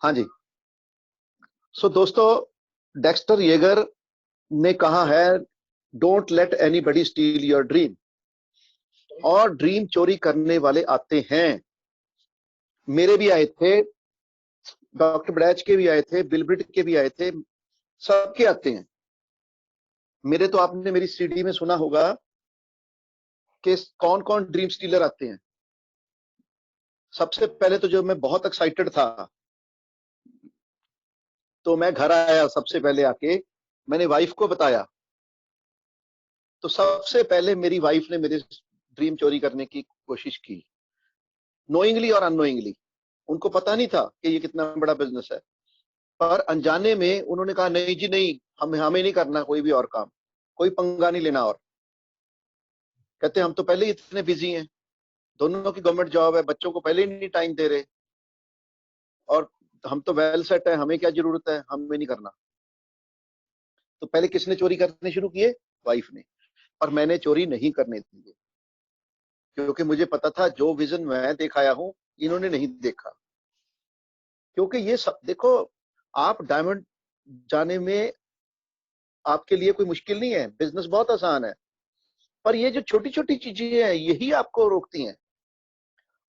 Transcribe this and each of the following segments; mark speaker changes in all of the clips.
Speaker 1: हाँ जी। दोस्तों, Dexter Jaeger ने कहा है, don't let anybody steel your dream. और ड्रीम चोरी करने वाले आते हैं। मेरे भी आए थे, डॉक्टर ब्रैच के भी आए थे, बिलब्रिट के भी आए थे, सबके आते हैं। मेरे तो आपने मेरी सीडी में सुना होगा कि कौन कौन ड्रीम स्टीलर आते हैं। सबसे पहले तो जो मैं बहुत एक्साइटेड था, तो मैं घर आया, सबसे पहले आके मैंने वाइफ को बताया। तो सबसे पहले मेरी वाइफ ने मेरे ड्रीम चोरी करने की कोशिश की, नोइंगली और अननोइंगली। उनको पता नहीं था कि ये कितना बड़ा बिजनेस है, पर अनजाने में उन्होंने कहा, नहीं जी नहीं, हमें नहीं करना कोई भी और काम, कोई पंगा नहीं लेना। और कहते हम तो पहले ही इतने बिजी हैं, दोनों की गवर्नमेंट जॉब है, बच्चों को पहले ही नहीं टाइम दे रहे, और हम तो वेल सेट है, हमें क्या जरूरत है, हमें नहीं करना। तो पहले किसने चोरी करने शुरू किए? वाइफ ने। और मैंने चोरी नहीं करने दी, क्योंकि मुझे पता था जो विजन मैं देख आया हूं, इन्होंने नहीं देखा। क्योंकि ये सब देखो, आप डायमंड जाने में आपके लिए कोई मुश्किल नहीं है, बिजनेस बहुत आसान है, पर ये जो छोटी छोटी चीजें हैं, यही आपको रोकती हैं।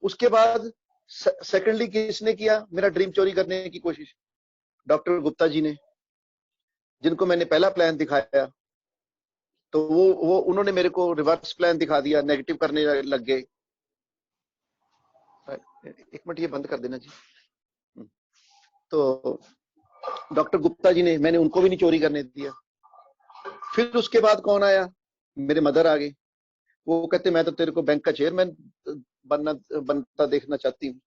Speaker 1: उसके बाद सेकेंडली किसने किया मेरा ड्रीम चोरी करने की कोशिश? डॉक्टर गुप्ता जी ने, जिनको मैंने पहला प्लान दिखाया, तो वो उन्होंने मेरे को रिवर्स प्लान दिखा दिया, नेगेटिव करने लग गए। एक मिनट, ये बंद कर देना जी। तो डॉक्टर गुप्ता जी ने, मैंने उनको भी नहीं चोरी करने दिया। फिर उसके बाद कौन आया? मेरे मदर आ गए। वो कहते, मैं तो तेरे को बैंक का चेयरमैन बनता देखना चाहती हूँ,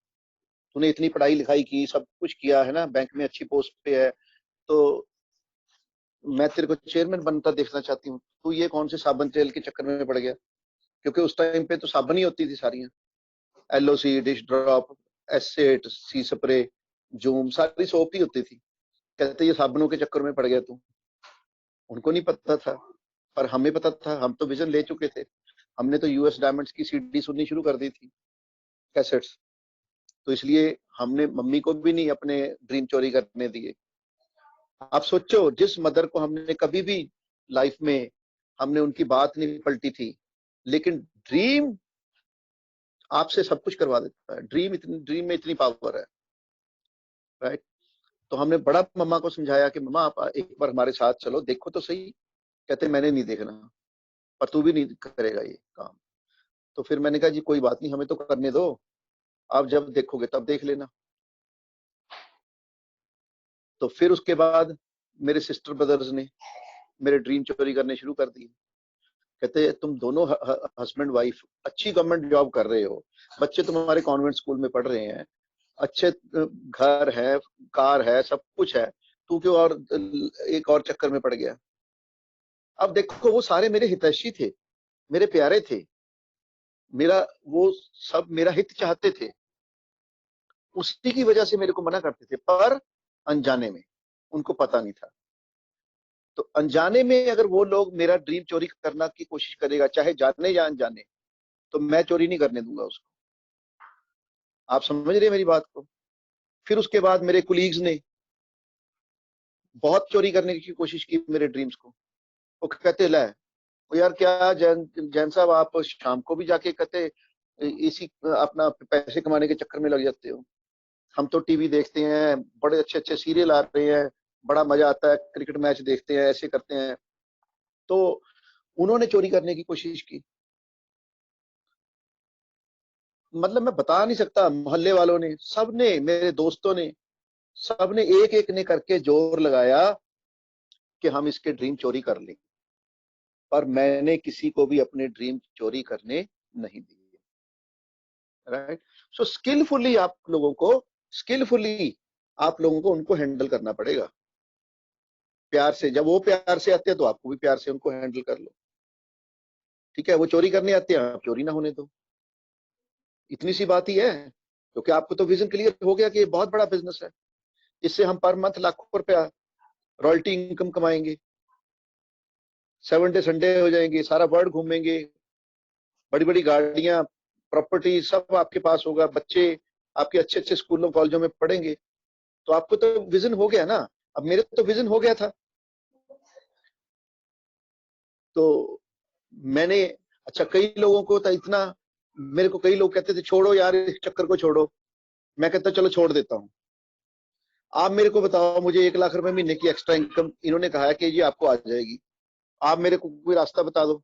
Speaker 1: तूने इतनी पढ़ाई लिखाई की, सब कुछ किया है ना, बैंक में अच्छी पोस्ट पे है, तो मैं तेरे को चेयरमैन बनता देखना चाहती हूँ। तू ये कौन से साबुन तेल के चक्कर में पड़ गया? क्योंकि उस टाइम पे तो साबुन ही होती थी सारियां, एलओसी, डिश ड्रॉप, एसेट, सी स्प्रे, जूम, सारी सोप ही होती थी। कहते ये साबुनों के चक्कर में पड़ गया तू। उनको नहीं पता था, पर हमें पता था, हम तो विजन ले चुके थे। हमने तो यूएस डायमंड्स की सीडी सुननी शुरू कर दी थी, कैसेट्स। तो इसलिए हमने मम्मी को भी नहीं अपने ड्रीम चोरी करने दिए। आप सोचो, जिस मदर को हमने कभी भी लाइफ में हमने उनकी बात नहीं पलटी थी, लेकिन ड्रीम आपसे सब कुछ करवा देता है। ड्रीम में इतनी पावर है, राइट? तो हमने बड़ा मम्मा को समझाया कि मम्मा आप एक बार हमारे साथ चलो, देखो तो सही। कहते मैंने नहीं देखना, पर तू भी नहीं करेगा ये काम। तो फिर मैंने कहा, जी कोई बात नहीं, हमें तो करने दो, आप जब देखोगे तब देख लेना। तो फिर उसके बाद मेरे सिस्टर ब्रदर्स ने मेरे ड्रीम चोरी करने शुरू कर दिए। कहते तुम दोनों हस्बैंड वाइफ अच्छी गवर्नमेंट जॉब कर रहे हो, बच्चे तुम्हारे कॉन्वेंट स्कूल में पढ़ रहे हैं, अच्छे घर है, कार है, सब कुछ है, तू क्यों और एक और चक्कर में पड़ गया? अब देखो, वो सारे मेरे हितैषी थे, मेरे प्यारे थे, मेरा वो सब मेरा हित चाहते थे, उसी की वजह से मेरे को मना करते थे, पर अनजाने में, उनको पता नहीं था। तो अनजाने में अगर वो लोग मेरा ड्रीम चोरी करना की कोशिश करेगा, चाहे जाने या अनजाने, तो मैं चोरी नहीं करने दूंगा उसको। आप समझ रहे हैं मेरी बात को? फिर उसके बाद मेरे कुलीग्स ने बहुत चोरी करने की कोशिश की मेरे ड्रीम्स को। वो कहते ला, वो यार क्या जैन जैन साहब, आप शाम को भी जाके कहते इसी अपना पैसे कमाने के चक्कर में लग जाते हो। हम तो टीवी देखते हैं, बड़े अच्छे अच्छे सीरियल आ रहे हैं, बड़ा मजा आता है, क्रिकेट मैच देखते हैं, ऐसे करते हैं। तो उन्होंने चोरी करने की कोशिश की। मतलब मैं बता नहीं सकता, मोहल्ले वालों ने, सबने, मेरे दोस्तों ने, सबने एक एक ने करके जोर लगाया कि हम इसके ड्रीम चोरी कर लें, पर मैंने किसी को भी अपने ड्रीम चोरी करने नहीं दिए, राइट? सो स्किलफुली आप लोगों को उनको हैंडल करना पड़ेगा, प्यार से। जब वो प्यार से आते हैं तो आपको भी प्यार से उनको हैंडल कर लो, ठीक है? वो चोरी करने आते हैं, आप चोरी ना होने दो, इतनी सी बात ही है। क्योंकि आपको तो विजन क्लियर हो गया कि ये बहुत बड़ा बिजनेस है, इससे हम पर मंथ लाखों रुपया रॉयल्टी इनकम कमाएंगे, 7 डे संडे हो जाएंगे, सारा वर्ल्ड घूमेंगे, बड़ी बड़ी गाड़ियां, प्रॉपर्टी सब आपके पास होगा, बच्चे आपके अच्छे अच्छे स्कूलों कॉलेजों में पढ़ेंगे। तो आपको तो विजन हो गया ना, अब मेरे तो विजन हो गया था। तो मैंने, अच्छा कई लोगों को तो इतना, मेरे को कई लोग कहते थे छोड़ो यार इस चक्कर को छोड़ो, मैं कहता चलो छोड़ देता हूँ। आप मेरे को बताओ, मुझे 1 लाख रुपए महीने की एक्स्ट्रा इनकम इन्होंने कहा है कि ये आपको आ जाएगी, आप मेरे को कोई रास्ता बता दो,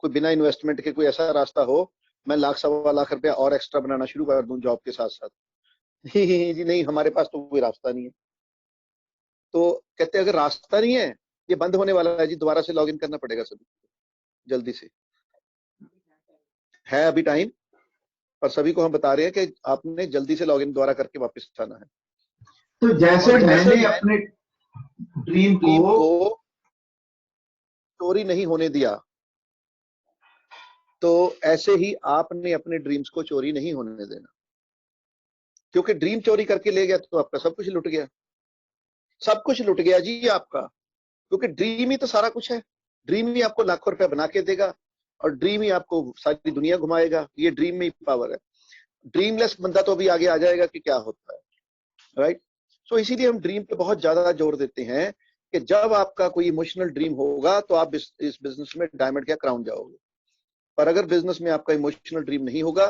Speaker 1: कोई बिना इन्वेस्टमेंट के कोई ऐसा रास्ता हो, मैं 1 लाख 1.25 लाख रुपया और एक्स्ट्रा बनाना शुरू कर दूं जॉब के साथ साथ। जी नहीं, हमारे पास तो कोई रास्ता नहीं है। तो कहते अगर रास्ता नहीं है, ये बंद होने वाला है जी, दोबारा से लॉग इन करना पड़ेगा सभी, जल्दी से। है अभी टाइम, पर सभी को हम बता रहे हैं कि आपने जल्दी से लॉग इन दोबारा करके वापस आना है।
Speaker 2: तो जैसे मैंने अपने ड्रीम को
Speaker 1: चोरी नहीं होने दिया, तो ऐसे ही आपने अपने ड्रीम्स को चोरी नहीं होने देना, क्योंकि ड्रीम चोरी करके ले गया तो आपका सब कुछ लुट गया, सब कुछ लुट गया जी आपका। क्योंकि ड्रीम ही तो सारा कुछ है, ड्रीम ही आपको लाखों रुपया बना के देगा, और ड्रीम ही आपको सारी दुनिया घुमाएगा, ये ड्रीम में ही पावर है। ड्रीमलेस बंदा तो अभी आगे आ जाएगा कि क्या होता है, राइट। सो इसीलिए हम ड्रीम पे बहुत ज्यादा जोर देते हैं कि जब आपका कोई इमोशनल ड्रीम होगा तो आप इस बिजनेस में डायमंड या क्राउन जाओगे। पर अगर बिजनेस में आपका इमोशनल ड्रीम नहीं होगा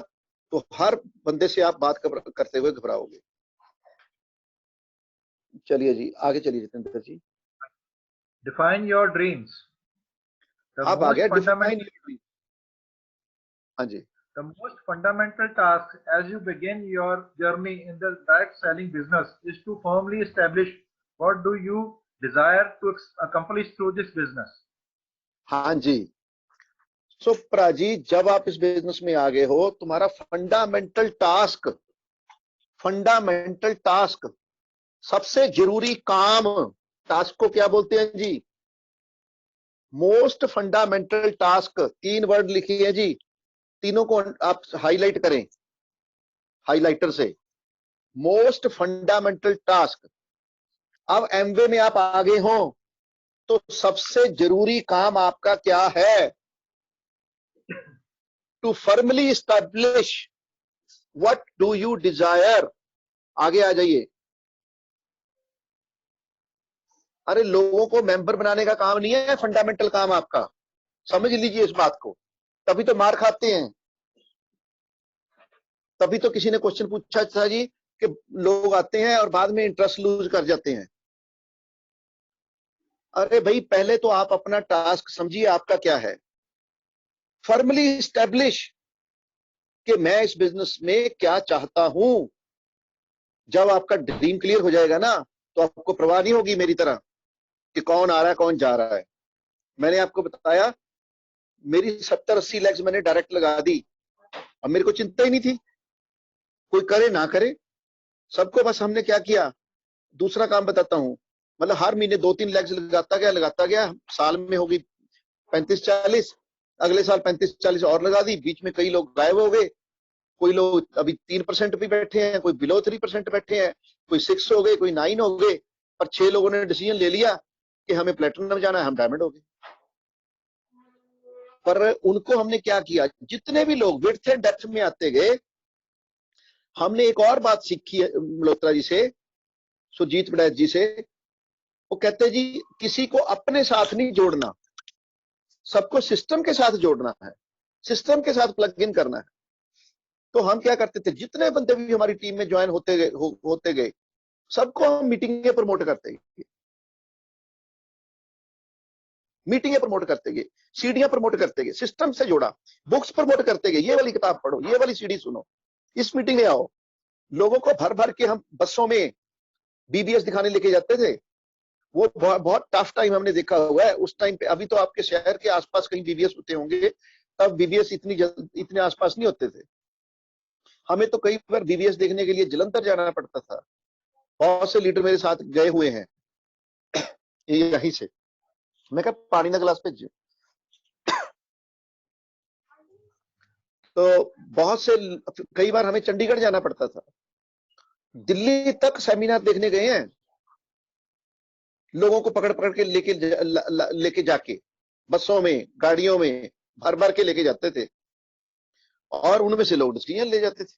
Speaker 1: तो हर बंदे से आप बात करते हुए घबराओगे। चलिए जी, आगे चलिए Jitendra ji.
Speaker 3: Define your dreams.
Speaker 1: आप आ गया डिफाइन योर ड्रीम। हाँ जी।
Speaker 3: The most fundamental task as you begin your journey in the direct selling business is to firmly establish what do you desire to accomplish through this business.
Speaker 1: हाँ जी। सो प्राजी, जब आप इस business में आ गए हो, तुम्हारा fundamental task, सबसे जरूरी काम, टास्क को क्या बोलते हैं जी? Most fundamental task. 3 वर्ड लिखिए जी, तीनों को आप हाईलाइट करें हाइलाइटर से। Most fundamental task. अब एमवे में आप आगे हो तो सबसे जरूरी काम आपका क्या है? To firmly establish what do you desire. आगे आ जाइए। अरे लोगों को मेंबर बनाने का काम नहीं है फंडामेंटल काम आपका, समझ लीजिए इस बात को। तभी तो मार खाते हैं, तभी तो किसी ने क्वेश्चन पूछा था जी कि लोग आते हैं और बाद में इंटरेस्ट लूज कर जाते हैं। अरे भाई, पहले तो आप अपना टास्क समझिए आपका क्या है। फर्मली एस्टैब्लिश कि मैं इस बिजनेस में क्या चाहता हूं। जब आपका ड्रीम क्लियर हो जाएगा ना, तो आपको परवाह नहीं होगी मेरी तरह कि कौन आ रहा है कौन जा रहा है। मैंने आपको बताया, मेरी 70-80 लैक्स मैंने डायरेक्ट लगा दी, अब मेरे को चिंता ही नहीं थी, कोई करे ना करे, सबको। बस हमने क्या किया, दूसरा काम बताता हूं, मतलब हर महीने 2-3 लैक्स लगाता गया, साल में होगी 35-40, अगले साल 35-40 और लगा दी। बीच में कई लोग गायब हो गए, कोई लोग अभी 3% पे बैठे हैं, कोई बिलो 3% बैठे हैं, कोई 6 हो गए, कोई 9 हो गए, पर 6 लोगों ने डिसीजन ले लिया कि हमें प्लेटिनम जाना है, हम डायमंड हो गए। पर उनको हमने क्या किया, जितने भी लोग विड्थ एंड डेप्थ में आते गए, हमने एक और बात सीखी है मल्होत्रा जी से, सुरजीत बड़ैच जी से। वो कहते जी किसी को अपने साथ नहीं जोड़ना, सबको सिस्टम के साथ जोड़ना है, सिस्टम के साथ प्लग इन करना है। तो हम क्या करते थे, जितने बंदे भी हमारी टीम में ज्वाइन होते गए, सबको हम मीटिंगें प्रमोट करते गए, मीटिंगें प्रमोट करते गए, सीढ़ियां प्रमोट करते गए, सिस्टम से जोड़ा, बुक्स प्रमोट करते गए, ये वाली किताब पढ़ो, ये वाली सीढ़ी सुनो, इस मीटिंग में आओ। लोगों को भर भर के हम बसों में बीबीएस दिखाने लेके जाते थे। वो बहुत टफ टाइम हमने देखा हुआ है उस टाइम पे। अभी तो आपके शहर के आसपास कहीं बीबीएस होते होंगे, तब बीबीएस इतने आसपास नहीं होते थे। हमें तो कई बार बीबीएस देखने के लिए जलंधर जाना पड़ता था। बहुत से लीडर मेरे साथ गए हुए हैं यहीं से। मैं कहा पानी ना गिलास भेजिए। तो बहुत से, कई बार हमें चंडीगढ़ जाना पड़ता था, दिल्ली तक सेमिनार देखने गए हैं, लोगों को पकड़ पकड़ के लेके जाके बसों में, गाड़ियों में भर भर के लेके जाते थे, और उनमें से लोग डिसीजन ले जाते थे।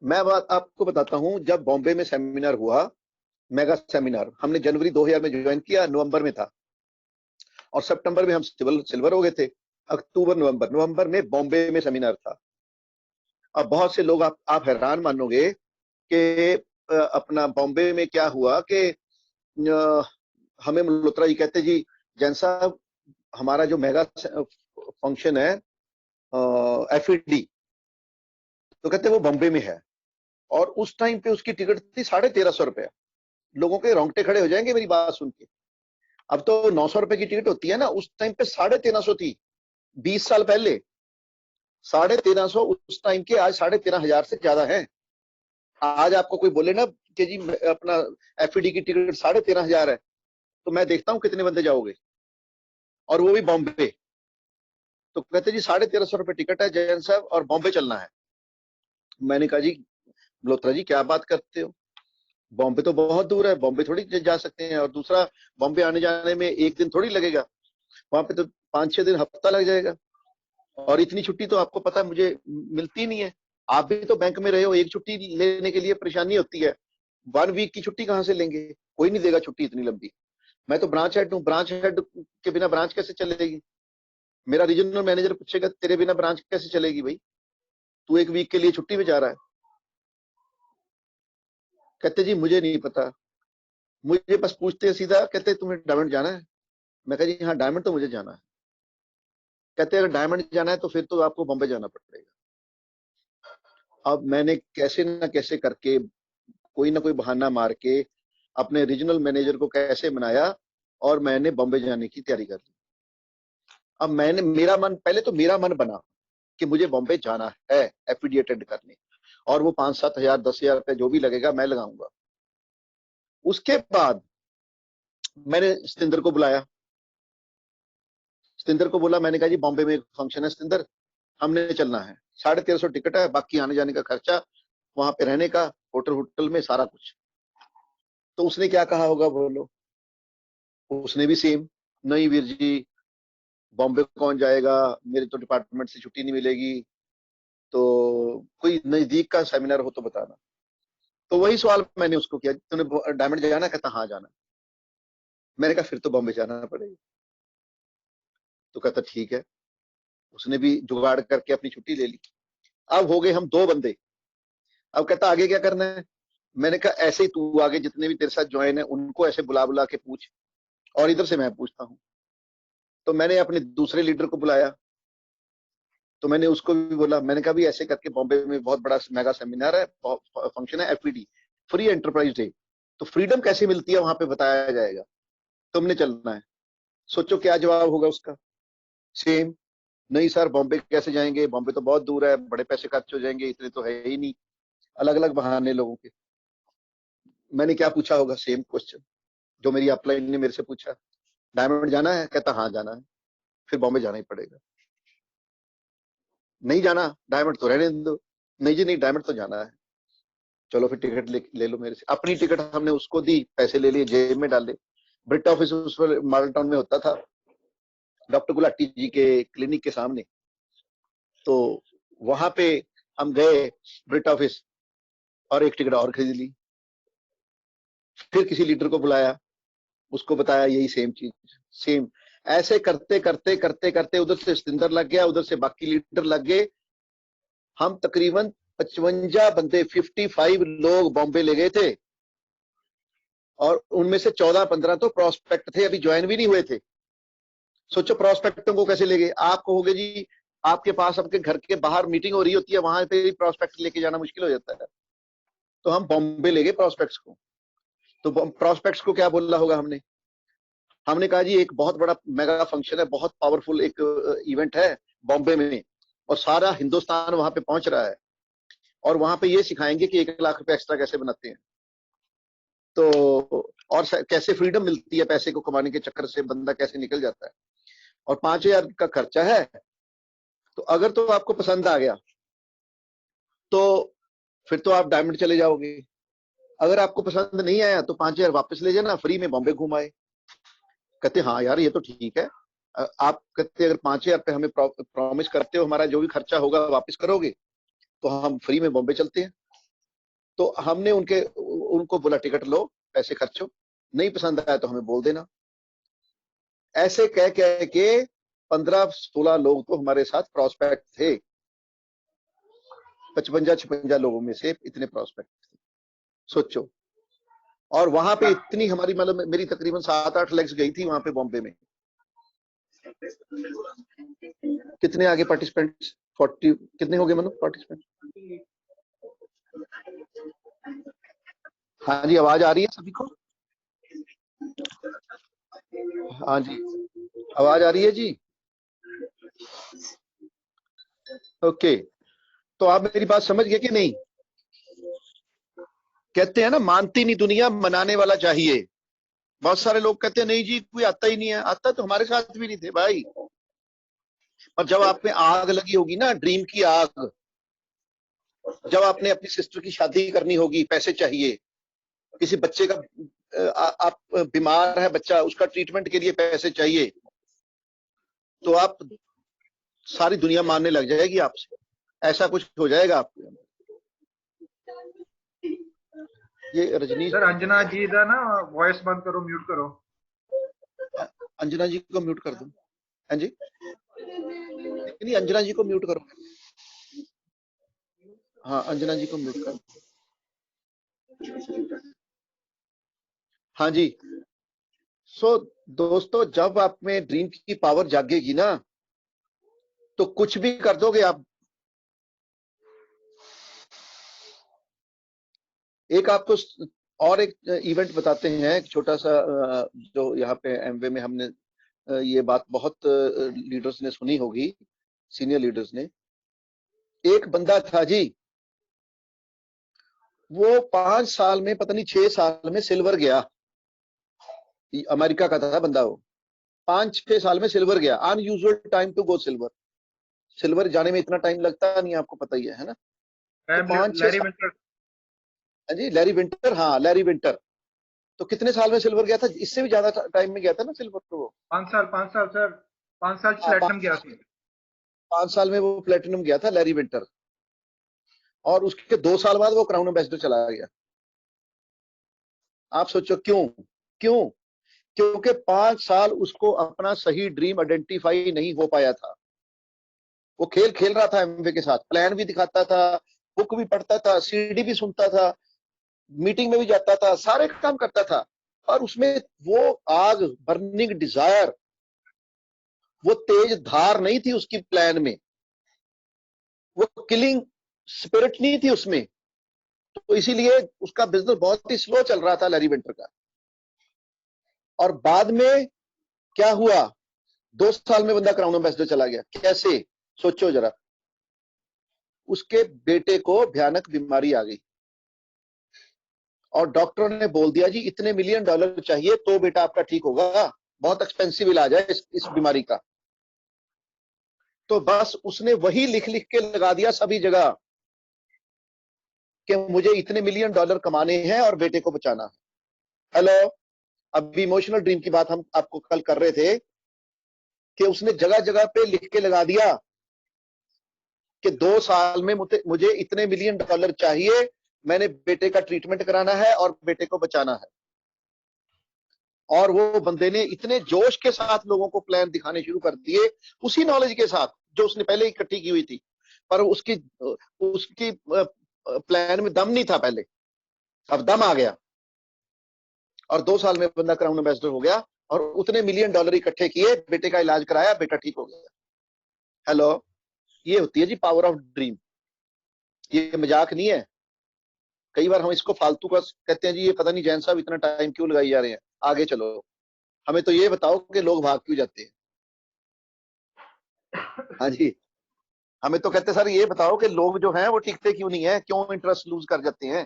Speaker 1: मैं बात आपको बताता हूं, जब बॉम्बे में सेमिनार हुआ, मेगा सेमिनार, हमने जनवरी 2000 में ज्वाइन किया, नवंबर में था, और सितंबर में हम सिल्वर हो गए थे। अक्टूबर नवंबर नवंबर में बॉम्बे में सेमिनार था। अब बहुत से लोग, आप हैरान मानोगे कि अपना बॉम्बे में क्या हुआ कि हमें मल्होत्रा जी कहते, जी जैन साहब, हमारा जो मेगा फंक्शन है एफईडी, तो कहते वो बॉम्बे में है, और उस टाइम पे उसकी टिकट थी 1350 रुपया। लोगों के रोंगटे खड़े हो जाएंगे मेरी बात सुन के। अब तो 900 रुपए की टिकट होती है ना, उस टाइम पे 1350 थी, 20 साल पहले। 1350 उस टाइम के, आज 13,500 से ज्यादा है। आज आपको कोई बोले ना कि जी अपना एफईडी की टिकट 13,500 है, तो मैं देखता हूं कितने बंदे जाओगे, और वो भी बॉम्बे। तो कहते जी 1350 रुपए टिकट है जयंत साहब, और बॉम्बे चलना है। मैंने कहा जी मल्होत्रा जी क्या बात करते हो, बॉम्बे तो बहुत दूर है, बॉम्बे थोड़ी जा सकते हैं, और दूसरा बॉम्बे आने जाने में एक दिन थोड़ी लगेगा, वहां पे तो 5-6 दिन, हफ्ता लग जाएगा, और इतनी छुट्टी तो आपको पता है मुझे मिलती नहीं है। आप भी तो बैंक में रहे हो, एक छुट्टी लेने के लिए परेशानी होती है, 1 वीक की छुट्टी कहाँ से लेंगे, कोई नहीं देगा छुट्टी इतनी लंबी। मैं तो ब्रांच हेड हूँ, ब्रांच हेड के बिना ब्रांच कैसे चलेगी। मेरा रीजनल मैनेजर पूछेगा तेरे बिना ब्रांच कैसे चलेगी भाई, तू 1 वीक के लिए छुट्टी पे जा रहा है। कहते जी मुझे नहीं पता, मुझे बस पूछते हैं सीधा, कहते तुम्हें डायमंड जाना है। मैं कहा जी हाँ डायमंड तो मुझे जाना है। कहते अगर डायमंड जाना है तो फिर तो आपको बॉम्बे जाना पड़ेगा। अब मैंने कैसे ना कैसे करके, कोई ना कोई बहाना मार के, अपने रीजनल मैनेजर को कैसे मनाया, और मैंने बॉम्बे जाने की तैयारी कर ली। अब मैंने, मेरा मन, पहले तो मेरा मन बना कि मुझे बॉम्बे जाना है एफईडी अटेंड करने, और वो 5-7 हजार 10,000 रुपए जो भी लगेगा मैं लगाऊंगा। उसके बाद मैंने सतिंदर को बुलाया, सतिंदर को बोला, मैंने कहा जी बॉम्बे में एक फंक्शन है सतिंदर, हमने चलना है, 1350 टिकट है, बाकी आने जाने का खर्चा, वहां पे रहने का, होटल होटल में सारा कुछ। तो उसने क्या कहा होगा बोलो, उसने भी सेम, नहीं वीर जी बॉम्बे कौन जाएगा, मेरे तो डिपार्टमेंट से छुट्टी नहीं मिलेगी, तो कोई नजदीक का सेमिनार हो तो बताना। तो वही सवाल मैंने उसको किया, तूने डायमंड जाना, कहता हाँ जाना। मैंने कहा फिर तो बॉम्बे जाना पड़ेगा। तो कहता ठीक है, उसने भी जुगाड़ करके अपनी छुट्टी ले ली। अब हो गए हम 2 बंदे। अब कहता आगे क्या करना है। मैंने कहा ऐसे ही तू आगे जितने भी तेरे साथ ज्वाइन है उनको ऐसे बुला बुला के पूछ, और इधर से मैं पूछता हूँ। तो मैंने अपने दूसरे लीडर को बुलाया, तो मैंने उसको भी बोला, मैंने कहा भी ऐसे करके बॉम्बे में बहुत बड़ा मेगा सेमिनार है, फंक्शन है एफईडी, फ्री एंटरप्राइज डे, तो फ्रीडम कैसे मिलती है वहां पे बताया जाएगा, तुमने चलना है। सोचो क्या जवाब होगा उसका, सेम, नहीं सर बॉम्बे कैसे जाएंगे, बॉम्बे तो बहुत दूर है, बड़े पैसे खर्च हो जाएंगे, इतने तो है ही नहीं। अलग अलग बहाने लोगों के। मैंने क्या पूछा होगा, सेम क्वेश्चन जो मेरी अपलाइन ने मेरे से पूछा, डायमंड जाना है, कहता हाँ जाना है, फिर बॉम्बे जाना ही पड़ेगा। नहीं जाना डायमंड तो रहने दो, नहीं जी नहीं डायमंड तो जाना है, चलो फिर टिकट ले लो मेरे से। अपनी टिकट हमने उसको दी, पैसे ले लिए जेब में डाले। ब्रिट ऑफिस उस पर मॉडल टाउन में होता था, डॉक्टर गुलाटी जी के क्लिनिक के सामने। तो वहां पे हम गए ब्रिट ऑफिस, और एक टिकट और खरीद ली। फिर किसी लीडर को बुलाया, उसको बताया यही सेम चीज, सेम। ऐसे करते करते करते करते उधर से सतिंदर लग गया, उधर से बाकी लीडर लग गए। हम तकरीबन 55 बंदे, 55 लोग बॉम्बे ले गए थे, और उनमें से 14-15 तो प्रोस्पेक्ट थे, अभी ज्वाइन भी नहीं हुए थे। सोचो प्रोस्पेक्टों को कैसे ले गए। आप कहोगे जी आपके पास आपके घर के बाहर मीटिंग हो रही होती है, वहां पे प्रोस्पेक्ट लेके जाना मुश्किल हो जाता है। तो हम बॉम्बे ले गए प्रोस्पेक्ट्स को। तो प्रोस्पेक्ट्स को क्या बोला होगा हमने, हमने कहा जी एक बहुत बड़ा मेगा फंक्शन है, बहुत पावरफुल एक इवेंट है बॉम्बे में, और सारा हिंदुस्तान वहां पे पहुंच रहा है, और वहां पे ये सिखाएंगे कि 1 लाख रुपए एक्स्ट्रा कैसे बनाते हैं, तो और कैसे फ्रीडम मिलती है, पैसे को कमाने के चक्कर से बंदा कैसे निकल जाता है, और 5,000 का खर्चा है। तो अगर तो आपको पसंद आ गया तो फिर तो आप डायमंड चले जाओगे, अगर आपको पसंद नहीं आया तो 5,000 वापस ले जाना, फ्री में बॉम्बे घुमाए। कहते हाँ यार ये तो ठीक है। आप कहते अगर 5,000 पे हमें प्रॉमिस करते हो हमारा जो भी खर्चा होगा वापस करोगे, तो हम फ्री में बॉम्बे चलते हैं। तो हमने उनको बोला टिकट लो, पैसे खर्चो, नहीं पसंद आया तो हमें बोल देना। ऐसे कह कह के 15-16 लोग तो हमारे साथ प्रॉस्पेक्ट थे, 55-56 लोगों में से इतने प्रॉस्पेक्ट थे, सोचो। और वहां पे इतनी हमारी, मतलब मेरी तकरीबन 7-8 लेग्स गई थी वहां पे बॉम्बे में। कितने आगे पार्टिसिपेंट्स? 40 कितने हो गए मनु पार्टिसिपेंट? हाँ जी, आवाज आ रही है सभी को? हाँ जी, आवाज आ रही है जी? ओके, तो आप मेरी बात समझ गए कि नहीं? कहते हैं ना, मानती नहीं दुनिया, मनाने वाला चाहिए। बहुत सारे लोग कहते हैं नहीं जी कोई आता ही नहीं है। आता तो हमारे साथ भी नहीं थे भाई। और जब आप में आग लगी होगी ना, ड्रीम की आग, जब आपने अपनी सिस्टर की शादी करनी होगी, पैसे चाहिए, किसी बच्चे का आप बीमार है बच्चा, उसका ट्रीटमेंट के लिए पैसे चाहिए, तो आप सारी दुनिया मानने लग जाएगी आपसे, ऐसा कुछ हो जाएगा आपके। ये रजनीश
Speaker 3: सर अंजना जी दा ना वॉइस बंद करो, म्यूट करो।
Speaker 1: अंजना जी को म्यूट कर दो। हाँ जी, नहीं अंजना जी को म्यूट करो। हाँ अंजना जी को म्यूट करो। हाँ जी। सो दोस्तों, जब आप में ड्रीम की पावर जागेगी ना, तो कुछ भी कर दोगे आप। एक आपको और एक इवेंट बताते हैं, एक छोटा सा, जो यहाँ पे एमवे में हमने ये बात बहुत लीडर्स ने सुनी होगी, सीनियर लीडर्स ने। एक बंदा था जी, वो 5 साल में, पता नहीं 6 साल में सिल्वर गया। अमेरिका का था बंदा वो, 5-6 साल में सिल्वर गया। Unusual time to go silver. Silver जाने में इतना टाइम लगता नहीं, आपको पता ही है ना? तो 5-6
Speaker 3: लैरी
Speaker 1: साल।
Speaker 3: विंटर।
Speaker 1: हाँ जी, लैरी विंटर, हाँ लैरी विंटर। तो कितने साल में सिल्वर गया था? इससे भी ज्यादा टाइम में गया था ना सिल्वर तो वो।
Speaker 3: 5 साल सर, 5 साल प्लेटिनम गया था।
Speaker 1: 5 साल में वो प्लेटिनम गया था लैरी विंटर। और उसके 2 साल बाद वो क्राउन एम्बेसडर चला गया। आप सोचो क्यों? क्यों? क्योंकि 5 साल उसको अपना सही ड्रीम आइडेंटिफाई नहीं हो पाया था। वो खेल खेल रहा था एमवे के साथ, प्लान भी दिखाता था, बुक भी पढ़ता था, सीडी भी सुनता था, मीटिंग में भी जाता था, सारे काम करता था, और उसमें वो आग, बर्निंग डिजायर, वो तेज धार नहीं थी उसकी प्लान में, वो किलिंग स्पिरिट नहीं थी उसमें। तो इसीलिए उसका बिजनेस बहुत ही स्लो चल रहा था लैरी विंटर का। और बाद में क्या हुआ? 2 साल में बंदा क्राउन एम्बेसडर चला गया। कैसे? सोचो जरा। उसके बेटे को भयानक बीमारी आ गई और डॉक्टर ने बोल दिया जी इतने $1 मिलियन चाहिए तो बेटा आपका ठीक होगा, बहुत एक्सपेंसिव इलाज है इस बीमारी का। तो बस उसने वही लिख लिख के लगा दिया सभी जगह कि मुझे इतने $1 मिलियन कमाने हैं और बेटे को बचाना है। हेलो, अभी इमोशनल ड्रीम की बात हम आपको कल कर रहे थे कि उसने जगह जगह पे लिख के लगा दिया कि 2 साल में मुझे इतने $1 मिलियन चाहिए, मैंने बेटे का ट्रीटमेंट कराना है और बेटे को बचाना है। और वो बंदे ने इतने जोश के साथ लोगों को प्लान दिखाने शुरू कर दिए, उसी नॉलेज के साथ जो उसने पहले ही इकट्ठी की हुई थी, पर उसकी प्लान में दम नहीं था पहले, अब दम आ गया और 2 साल में बंदा क्राउन एम्बेसडर हो गया और उतने $1 मिलियन इकट्ठे किए, बेटे का इलाज कराया, बेटा ठीक हो गया। हेलो, ये होती है जी पावर ऑफ ड्रीम। ये मजाक नहीं है। कई बार हम इसको फालतू का कहते हैं जी, ये पता नहीं जैन साहब इतना टाइम क्यों लगाई जा रहे हैं, आगे चलो, हमें तो ये बताओ कि लोग भाग क्यों जाते हैं। हाँ जी, हमें तो कहते सर ये बताओ कि लोग जो हैं वो टिकते क्यों नहीं है, क्यों इंटरेस्ट लूज कर जाते हैं,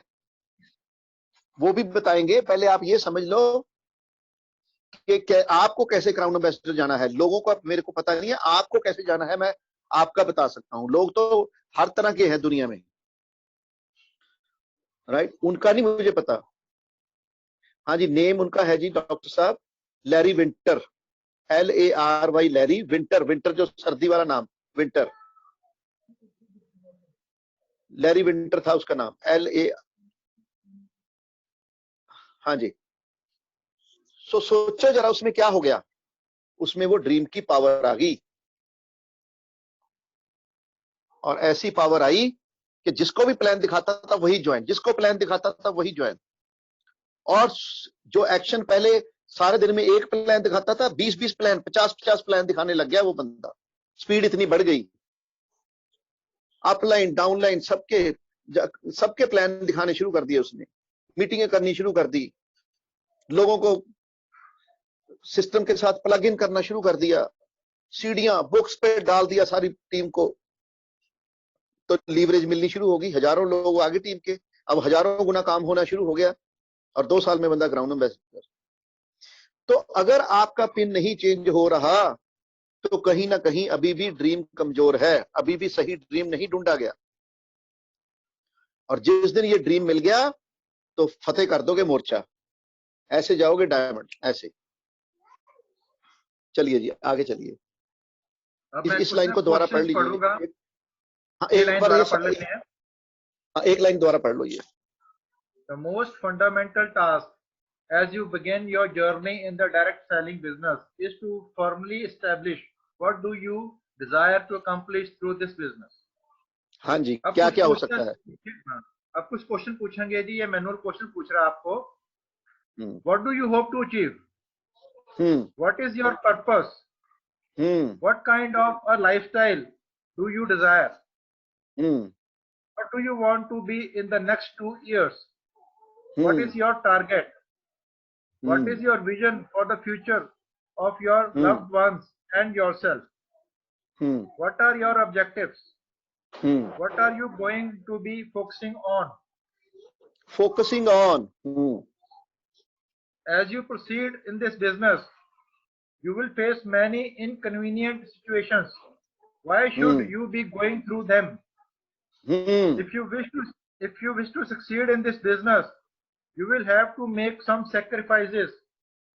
Speaker 1: वो भी बताएंगे। पहले आप ये समझ लो कि आपको कैसे क्राउन एम्बेसडर जाना है। लोगों को मेरे को पता नहीं है, आपको कैसे जाना है मैं आपका बता सकता हूं। लोग तो हर तरह के हैं दुनिया में, राइट, उनका नहीं मुझे पता। हाँ जी, नेम उनका है जी डॉक्टर साहब Larry winter, LARY, Larry winter. Winter जो सर्दी वाला नाम, विंटर, लैरी विंटर था उसका नाम, LA हाँ जी। सोचो जरा उसमें क्या हो गया, उसमें वो ड्रीम की पावर आ गई, और ऐसी पावर आई कि जिसको भी प्लान दिखाता था वही ज्वाइन, जिसको प्लान दिखाता था वही ज्वाइन। और जो एक्शन पहले सारे दिन में एक प्लान दिखाता था, 20-20 प्लान, 50-50 प्लान दिखाने लग गया वो बंदा। स्पीड इतनी बढ़ गई, अपलाइन डाउनलाइन सबके प्लान दिखाने शुरू कर दिए उसने, मीटिंगें करनी शुरू कर दी, लोगों को सिस्टम के साथ प्लग इन करना शुरू कर दिया, सीढ़ियां बुक्स पे डाल दिया सारी टीम को। तो लीवरेज मिलनी शुरू होगी, हजारों लोग आगे टीम के, अब हजारों गुना काम होना शुरू हो गया, और 2 साल में बंदा ग्राउंड एम्बेसडर। तो अगर आपका पिन नहीं चेंज हो रहा तो कहीं ना कहीं अभी भी ड्रीम कमजोर है, अभी भी सही ड्रीम नहीं ढूंढा गया। और जिस दिन ये ड्रीम मिल गया तो फतेह कर दोगे मोर्चा, ऐसे जाओगे डायमंड, ऐसे। चलिए जी आगे चलिए, इस लाइन को दोबारा पढ़ लीजिए। हाँ, एक बार ये
Speaker 3: पढ़ लेते हैं।
Speaker 1: एक लाइन दोबारा पढ़ लो ये।
Speaker 3: The most fundamental task as you begin your journey in the direct selling business is to firmly establish what do you desire to accomplish through this business.
Speaker 1: हाँ जी, क्या क्या हो सकता है?
Speaker 3: अब कुछ क्वेश्चन पूछेंगे जी, ये मैनुअल क्वेश्चन पूछ रहा है आपको। What do you hope to achieve? What is your purpose? What kind of a lifestyle do you desire? What do you want to be in the next 2 years? What is your target? What is your vision for the future of your loved ones and yourself? What are your objectives? What are you going to be focusing on?
Speaker 1: Focusing on.
Speaker 3: As you proceed in this business, you will face many inconvenient situations. Why should you be going through them? If you wish to succeed in this business, you will have to make some sacrifices.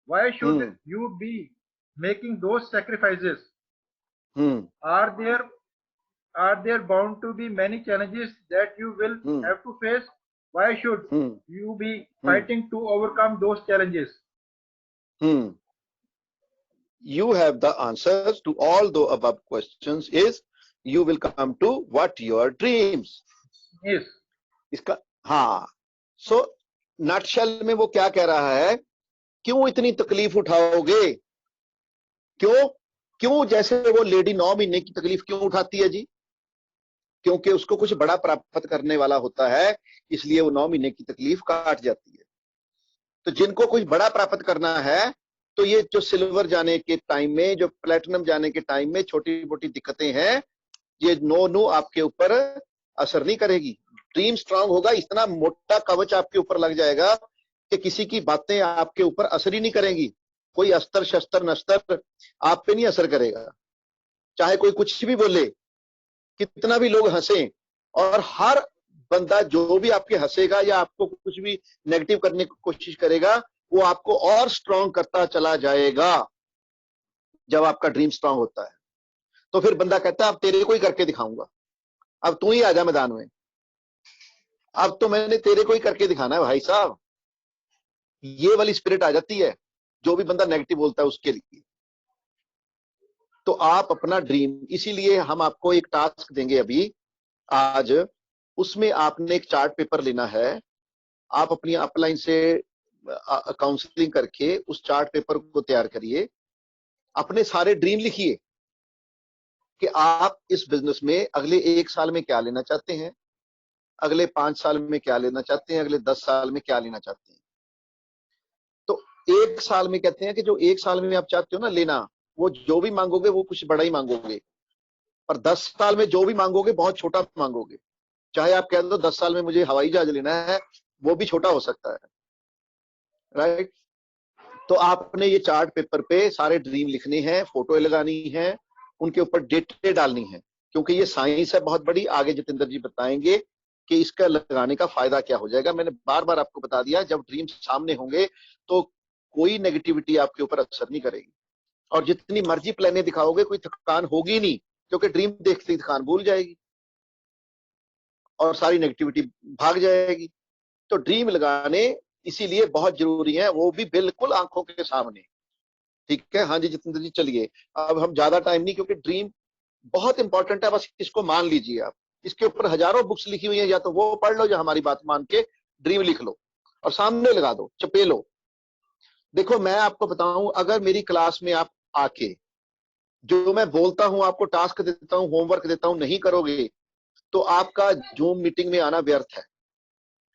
Speaker 3: Why should you be making those sacrifices? Are there bound to be many challenges that you will have to face? Why should you be fighting to overcome those challenges?
Speaker 1: You have the answers to all the above questions. Is you will come to what your dreams.
Speaker 3: Yes.
Speaker 1: इसका हाँ, so nutshell में वो क्या कह रहा है, क्यों इतनी तकलीफ उठाओगे? क्यों जैसे वो लेडी 9 महीने की तकलीफ क्यों उठाती है जी? क्योंकि उसको कुछ बड़ा प्राप्त करने वाला होता है, इसलिए वो 9 महीने की तकलीफ काट जाती है। तो जिनको कुछ बड़ा प्राप्त करना है, तो ये जो सिल्वर जाने के टाइम में, जो प्लेटिनम जाने के टाइम में छोटी मोटी दिक्कतें हैं, ये नो आपके ऊपर असर नहीं करेगी। ड्रीम स्ट्रांग होगा, इतना मोटा कवच आपके ऊपर लग जाएगा कि किसी की बातें आपके ऊपर असर ही नहीं करेंगी। कोई अस्तर शस्त्र नस्तर आप पे नहीं असर करेगा, चाहे कोई कुछ भी बोले, कितना भी लोग हंसे, और हर बंदा जो भी आपके हंसेगा या आपको कुछ भी नेगेटिव करने की कोशिश करेगा, वो आपको और स्ट्रांग करता चला जाएगा। जब आपका ड्रीम स्ट्रांग होता है तो फिर बंदा कहता है अब तेरे को ही करके दिखाऊंगा, अब तू ही आ जा मैदान में, अब तो मैंने तेरे को ही करके दिखाना है भाई साहब। ये वाली स्पिरिट आ जाती है जो भी बंदा नेगेटिव बोलता है उसके लिए। तो आप अपना ड्रीम, इसीलिए हम आपको एक टास्क देंगे अभी आज, उसमें आपने एक चार्ट पेपर लेना है। आप अपनी अपलाइन से काउंसलिंग करके उस चार्ट पेपर को तैयार करिए, अपने सारे ड्रीम लिखिए कि आप इस बिजनेस में अगले 1 साल में क्या लेना चाहते हैं, अगले 5 साल में क्या लेना चाहते हैं, अगले 10 साल में क्या लेना चाहते हैं। तो 1 साल में कहते हैं कि जो 1 साल में आप चाहते हो ना लेना, वो जो भी मांगोगे वो कुछ बड़ा ही मांगोगे, और 10 साल में जो भी मांगोगे बहुत छोटा मांगोगे। चाहे आप कह दो 10 साल में मुझे हवाई जहाज लेना है, वो भी छोटा हो सकता है, राइट। तो आपने ये चार्ट पेपर पे सारे ड्रीम लिखने हैं, फोटो लगानी है, उनके ऊपर डेटें डालनी है, क्योंकि ये साइंस है बहुत बड़ी। आगे जितेंद्र जी बताएंगे कि इसका लगाने का फायदा क्या हो जाएगा। मैंने बार बार आपको बता दिया, जब ड्रीम सामने होंगे तो कोई नेगेटिविटी आपके ऊपर असर नहीं करेगी, और जितनी मर्जी प्लाने दिखाओगे कोई थकान होगी नहीं, क्योंकि ड्रीम देखते थकान भूल जाएगी और सारी नेगेटिविटी भाग जाएगी। तो ड्रीम लगाने इसीलिए बहुत जरूरी है, वो भी बिल्कुल आंखों के सामने। ठीक है, हाँ जी जितेंद्र जी, चलिए अब हम ज्यादा टाइम नहीं, क्योंकि ड्रीम बहुत इंपॉर्टेंट है, बस इसको मान लीजिए आप। इसके ऊपर हजारों बुक्स लिखी हुई है, या तो वो पढ़ लो या हमारी बात मान के ड्रीम लिख लो और सामने लगा दो, चपे लो। देखो मैं आपको बताऊं, अगर मेरी क्लास में आप आके जो मैं बोलता हूं, आपको टास्क देता हूं, होमवर्क देता हूं, नहीं करोगे तो आपका जूम मीटिंग में आना व्यर्थ है।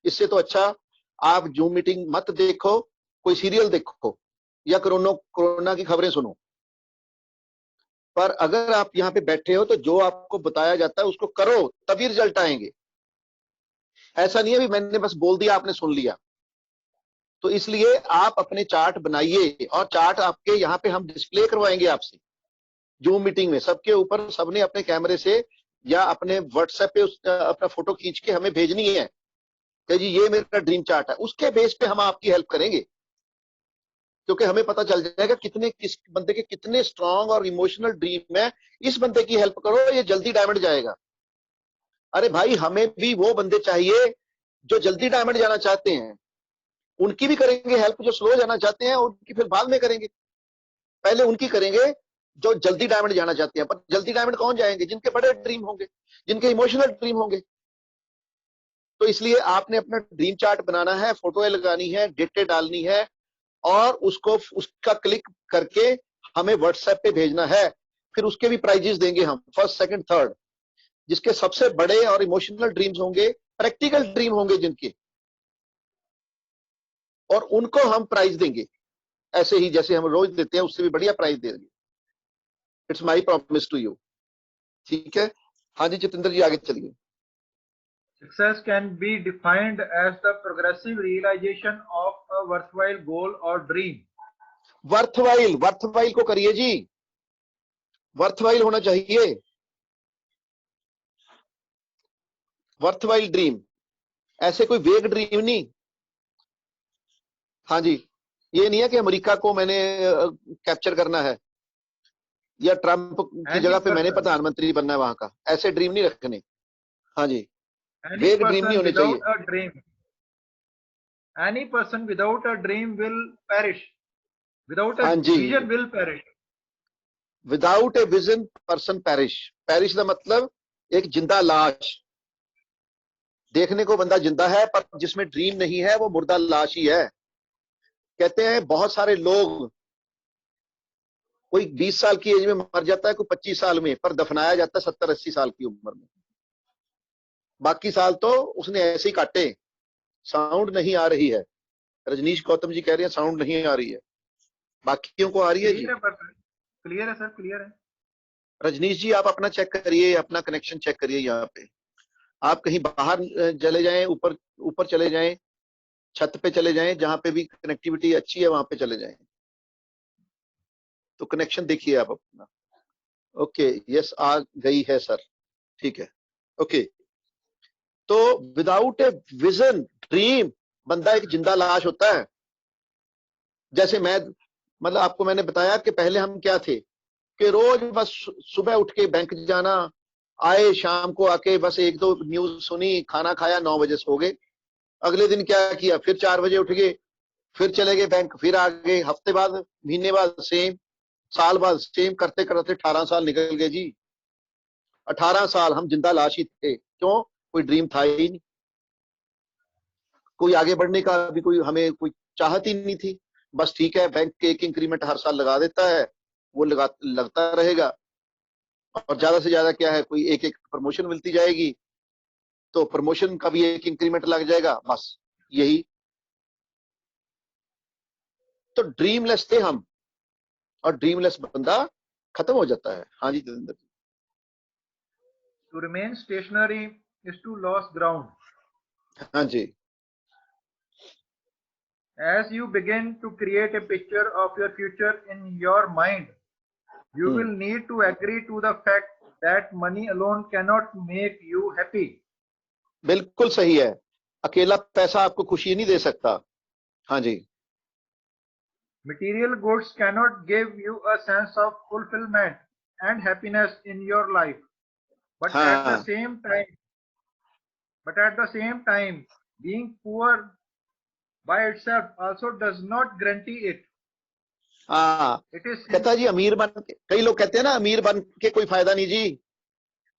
Speaker 1: इससे तो अच्छा आप जूम मीटिंग मत देखो, कोई सीरियल देखो या कोरोना की खबरें सुनो। पर अगर आप यहाँ पे बैठे हो तो जो आपको बताया जाता है उसको करो, तभी रिजल्ट आएंगे। ऐसा नहीं है भी मैंने बस बोल दिया आपने सुन लिया। तो इसलिए आप अपने चार्ट बनाइए, और चार्ट आपके यहाँ पे हम डिस्प्ले करवाएंगे आपसे जूम मीटिंग में। सबके ऊपर सबने अपने कैमरे से या अपने व्हाट्सएप पे अपना फोटो खींच के हमें भेजनी है कि जी ये मेरा ड्रीम चार्ट है। उसके बेस पे हम आपकी हेल्प करेंगे, क्योंकि हमें पता चल जाएगा किस बंदे के कितने स्ट्रांग और इमोशनल ड्रीम है। इस बंदे की हेल्प करो, ये जल्दी डायमंड जाएगा। अरे भाई, हमें भी वो बंदे चाहिए जो जल्दी डायमंड जाना चाहते हैं, उनकी भी करेंगे हेल्प। जो स्लो जाना चाहते हैं उनकी फिर बाद में करेंगे, पहले उनकी करेंगे जो जल्दी डायमंड जाना चाहते हैं। पर जल्दी डायमंड कौन जाएंगे? जिनके बड़े ड्रीम होंगे, जिनके इमोशनल ड्रीम होंगे। तो इसलिए आपने अपना ड्रीम चार्ट बनाना है, फोटो लगानी है, डेटें डालनी है, और उसका क्लिक करके हमें व्हाट्सएप पे भेजना है। फिर उसके भी प्राइजेस देंगे हम, फर्स्ट सेकंड थर्ड। जिसके सबसे बड़े और इमोशनल ड्रीम्स होंगे, प्रैक्टिकल ड्रीम होंगे जिनके, और उनको हम प्राइज देंगे ऐसे ही जैसे हम रोज देते हैं, उससे भी बढ़िया प्राइज देंगे। It's my promise to you. ठीक है, हाँ जी जितेंद्र जी आगे चलिए।
Speaker 3: Success can be defined as the progressive realization of a worthwhile goal or dream.
Speaker 1: Worthwhile को करिए जी, वर्थवाइल होना चाहिए, वर्थवाइल ड्रीम, ऐसे कोई वेग ड्रीम नहीं। हाँ जी, ये नहीं है कि अमेरिका को मैंने कैप्चर करना है या ट्रंप की जगह पे मैंने प्रधानमंत्री बनना है वहां का, ऐसे ड्रीम नहीं रखने। हाँ जी, वेग ड्रीम नहीं होने चाहिए।
Speaker 3: Any person without a dream will perish. Without a
Speaker 1: हाँ जी,
Speaker 3: vision will perish.
Speaker 1: Without a vision person perish. Perish का मतलब एक जिंदा लाश। देखने को बंदा जिंदा है, पर जिसमें ड्रीम नहीं है वो मुर्दा लाश ही है। कहते हैं बहुत सारे लोग, कोई 20 साल की एज में मर जाता है, कोई 25 साल में, पर दफनाया जाता है 70-80 साल की उम्र में। बाकी साल तो उसने ऐसे ही काटे। साउंड नहीं आ रही है, रजनीश गौतम जी कह रहे हैं साउंड नहीं आ रही है, बाकियों को आ रही है जी?
Speaker 3: क्लियर है सर, क्लियर है।
Speaker 1: रजनीश जी आप अपना चेक करिए, अपना कनेक्शन चेक करिए। यहाँ पे आप कहीं बाहर चले जाएं, ऊपर ऊपर चले जाएं, छत पे चले जाएं, जहां पे भी कनेक्टिविटी अच्छी है वहां पे चले जाएं, तो कनेक्शन देखिए आप अपना। ओके, यस आ गई है सर, ठीक है। ओके, तो विदाउट ए विजन ड्रीम, बंदा एक जिंदा लाश होता है। जैसे मैं, मतलब आपको मैंने बताया कि पहले हम क्या थे कि रोज बस सुबह उठ के बैंक जाना, आए शाम को आके बस एक दो न्यूज सुनी, खाना खाया, 9 बजे सो गए। अगले दिन क्या किया, फिर 4 बजे उठ गए, फिर चले गए बैंक, फिर आ गए, हफ्ते बाद महीने बाद सेम, साल बाद सेम, करते करते 18 साल निकल गए जी। 18 साल हम जिंदा लाश ही थे। क्यों? कोई ड्रीम था ही नहीं, कोई आगे बढ़ने का भी कोई हमें कोई चाहत ही नहीं थी। बस ठीक है, बैंक के एक इंक्रीमेंट हर साल लगा देता है, वो लगता रहेगा, और ज्यादा से ज्यादा क्या है, कोई एक एक प्रमोशन मिलती जाएगी, तो प्रमोशन का भी एक इंक्रीमेंट लग जाएगा, बस यही। तो ड्रीमलेस थे हम, और ड्रीमलेस बंदा खत्म हो जाता है। हाँ जी जितेंद्र जी।
Speaker 3: To remain stationary is to lose ground.
Speaker 1: हाँ जी,
Speaker 3: As you begin to create a picture of your future in your mind, you will need to agree to the fact that money alone cannot make you happy.
Speaker 1: बिल्कुल सही है, अकेला पैसा आपको खुशी नहीं दे सकता। हाँ जी,
Speaker 3: Material goods cannot give you a sense of fulfillment and happiness in your life. But at the
Speaker 1: हाँ,
Speaker 3: same time, being poor by itself also does not guarantee it.
Speaker 1: हाँ,
Speaker 3: It is
Speaker 1: कहता जी अमीर बन के, कई लोग कहते हैं ना अमीर बन के कोई फायदा नहीं जी,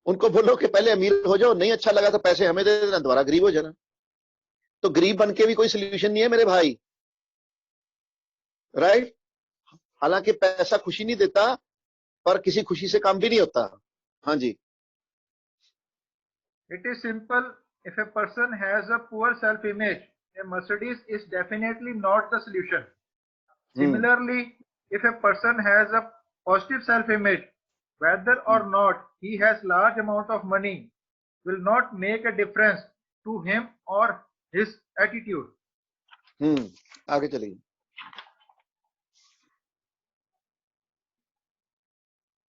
Speaker 1: उनको बोलो कि पहले अमीर हो जाओ, नहीं अच्छा लगा तो पैसे हमें दे देना, दोबारा गरीब हो जाना। तो गरीब बन के भी कोई सोल्यूशन नहीं है मेरे भाई, राइट। हालांकि पैसा खुशी नहीं देता, पर किसी खुशी से काम भी नहीं होता। हाँ जी।
Speaker 3: It is simple. If a person has a poor self-image, a Mercedes is definitely not the solution. Similarly, if a person has a positive self-image, whether or not he has large amount of money, will not make a difference to him or his attitude.
Speaker 1: आगे चलिए।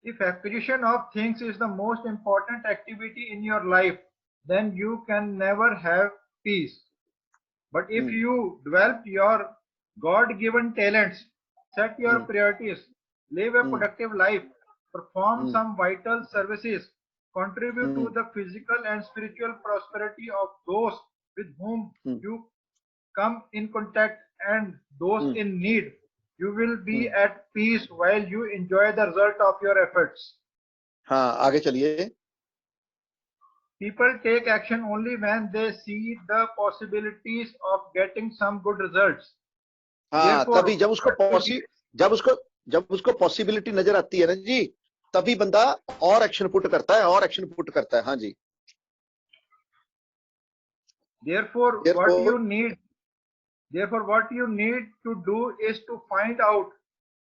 Speaker 3: If acquisition of things is the most important activity in your life, then you can never have peace. But if you develop your God-given talents, set your priorities, live a productive life, perform some vital services, contribute to the physical and spiritual prosperity of those with whom you come in contact and those in need, you will be at peace while you enjoy the result of your efforts.
Speaker 1: हाँ, आगे चलिए।
Speaker 3: People take action only when they see the possibilities of getting some good results.
Speaker 1: हाँ, तभी जब उसको possibility नजर आती है ना जी, तभी बंदा और एक्शन पुट करता है, और एक्शन पुट करता है। हाँ जी।
Speaker 3: Therefore, what you need to do is to find out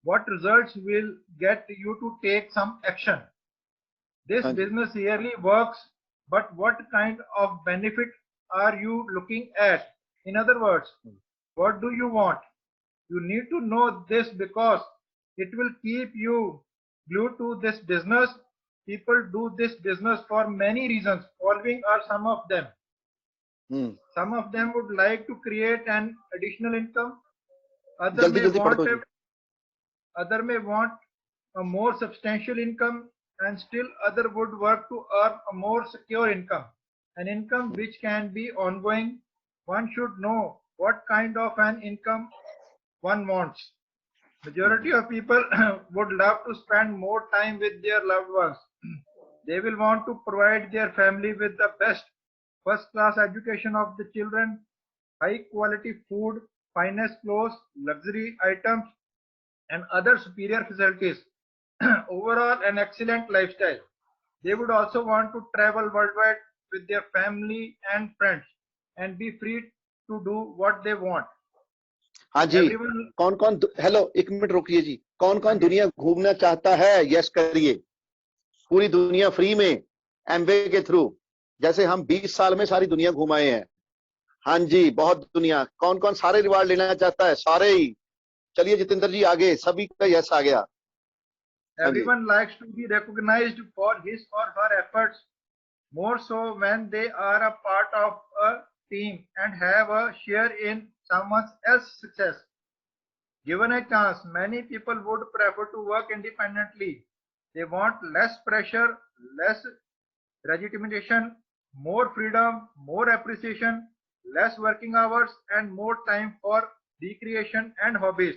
Speaker 3: what results will get you to take some action. This business really works, but what kind of benefit are you looking at? In other words, what do you want? You need to know this because it will keep you glued to this business. People do this business for many reasons. Following are some of them. Some of them would like to create an additional income. Other may want a more substantial income, and still other would work to earn a more secure income, an income which can be ongoing. One should know what kind of an income one wants. Majority of people would love to spend more time with their loved ones. They will want to provide their family with the best first-class education of the children, high-quality food, finest clothes, luxury items, and other superior facilities. Overall, an excellent lifestyle. They would also want to travel worldwide with their family and friends and be free to do what they want.
Speaker 1: हाँ जी। कौन कौन, hello एक minute रोकिए जी, कौन कौन दुनिया घूमना चाहता है? यस करिए। पूरी दुनिया फ्री में एमवे के थ्रू, जैसे हम 20 साल में सारी दुनिया घुमाए हैं। हाँ जी, बहुत दुनिया। कौन कौन सारे रिवार्ड लेना चाहता है? सारे ही। चलिए जितेंद्र जी आगे, सभी का यस आ गया।
Speaker 3: Everyone likes to be recognized for his or her efforts, more so when they are a part of a team and have a share in someone else's success. Given a chance, many people would prefer to work independently. They want less pressure, less legitimation, more freedom, more appreciation, less working hours, and more time for recreation and hobbies.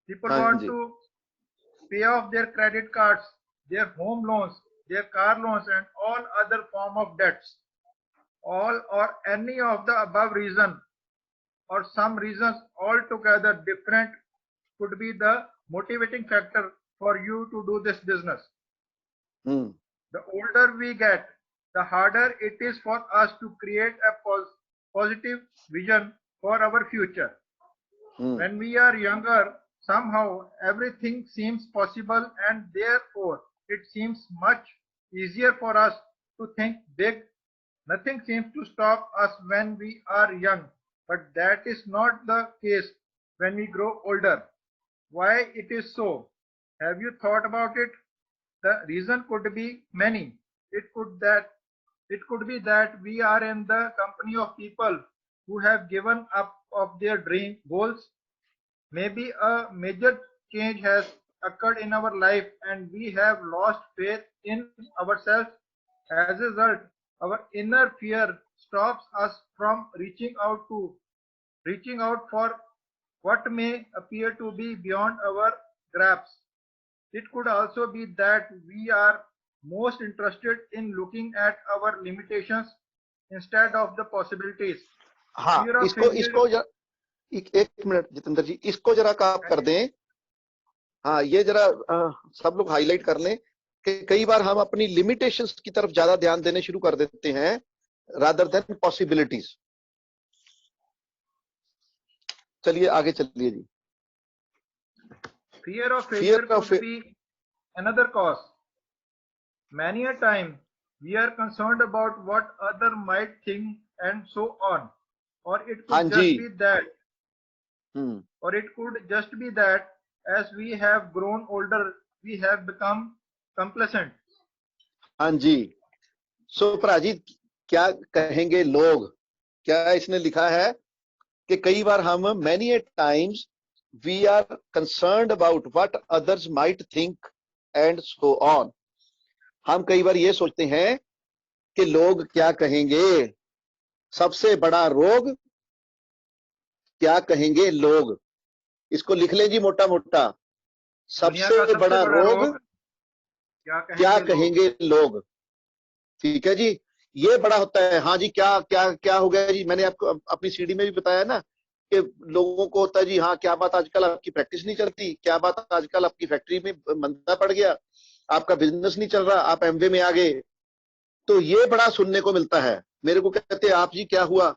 Speaker 3: People want to pay off their credit cards, their home loans, their car loans, and all other form of debts. All or any of the above reason or some reasons altogether different could be the motivating factor for you to do this business. The older we get, the harder it is for us to create a positive vision for our future. When we are younger, somehow everything seems possible, and therefore it seems much easier for us to think big. Nothing seems to stop us when we are young, but that is not the case when we grow older. Why it is so? Have you thought about it? The reason could be many. It could be that we are in the company of people who have given up of their dream goals. Maybe a major change has occurred in our life and we have lost faith in ourselves. As a result, our inner fear stops us from reaching out to reaching out for what may appear to be beyond our grasp. It could also be that we are most interested in looking at our limitations instead of the possibilities.
Speaker 1: हाँ, एक minute Jitendra जी, इसको जरा आप कर दें। हाँ, ये जरा सब लोग हाईलाइट कर लें कि कई बार हम अपनी लिमिटेशंस की तरफ ज्यादा ध्यान देने शुरू कर देते हैं रादर देन पॉसिबिलिटीज। चलिए आगे चलिए जी।
Speaker 3: Fear of failure could be another cause. Many a time we are concerned about what other might think and so on. Or it could just be that or it could just be that as we have grown older we have become complacent.
Speaker 1: हाँ जी। सो प्राजीत क्या कहेंगे लोग, क्या इसने लिखा है कि कई बार हम many a times we are concerned about what others might think and so on. हम कई बार ये सोचते हैं कि लोग क्या कहेंगे। सबसे बड़ा रोग क्या कहेंगे लोग, इसको लिख लें जी मोटा मोटा। सबसे बड़ा रोग क्या कहेंगे लोग। ठीक है जी, ये बड़ा होता है। हाँ जी, क्या क्या क्या हो गया जी, मैंने आपको अपनी सीडी में भी बताया ना कि लोगों को होता है जी, हाँ क्या बात आजकल आपकी प्रैक्टिस नहीं चलती, क्या बात आजकल आपकी फैक्ट्री में मंदा पड़ गया, आपका बिजनेस नहीं चल रहा, आप एमवे में आ गए। तो ये बड़ा सुनने को मिलता है। मेरे को कहते हैं आप जी क्या हुआ,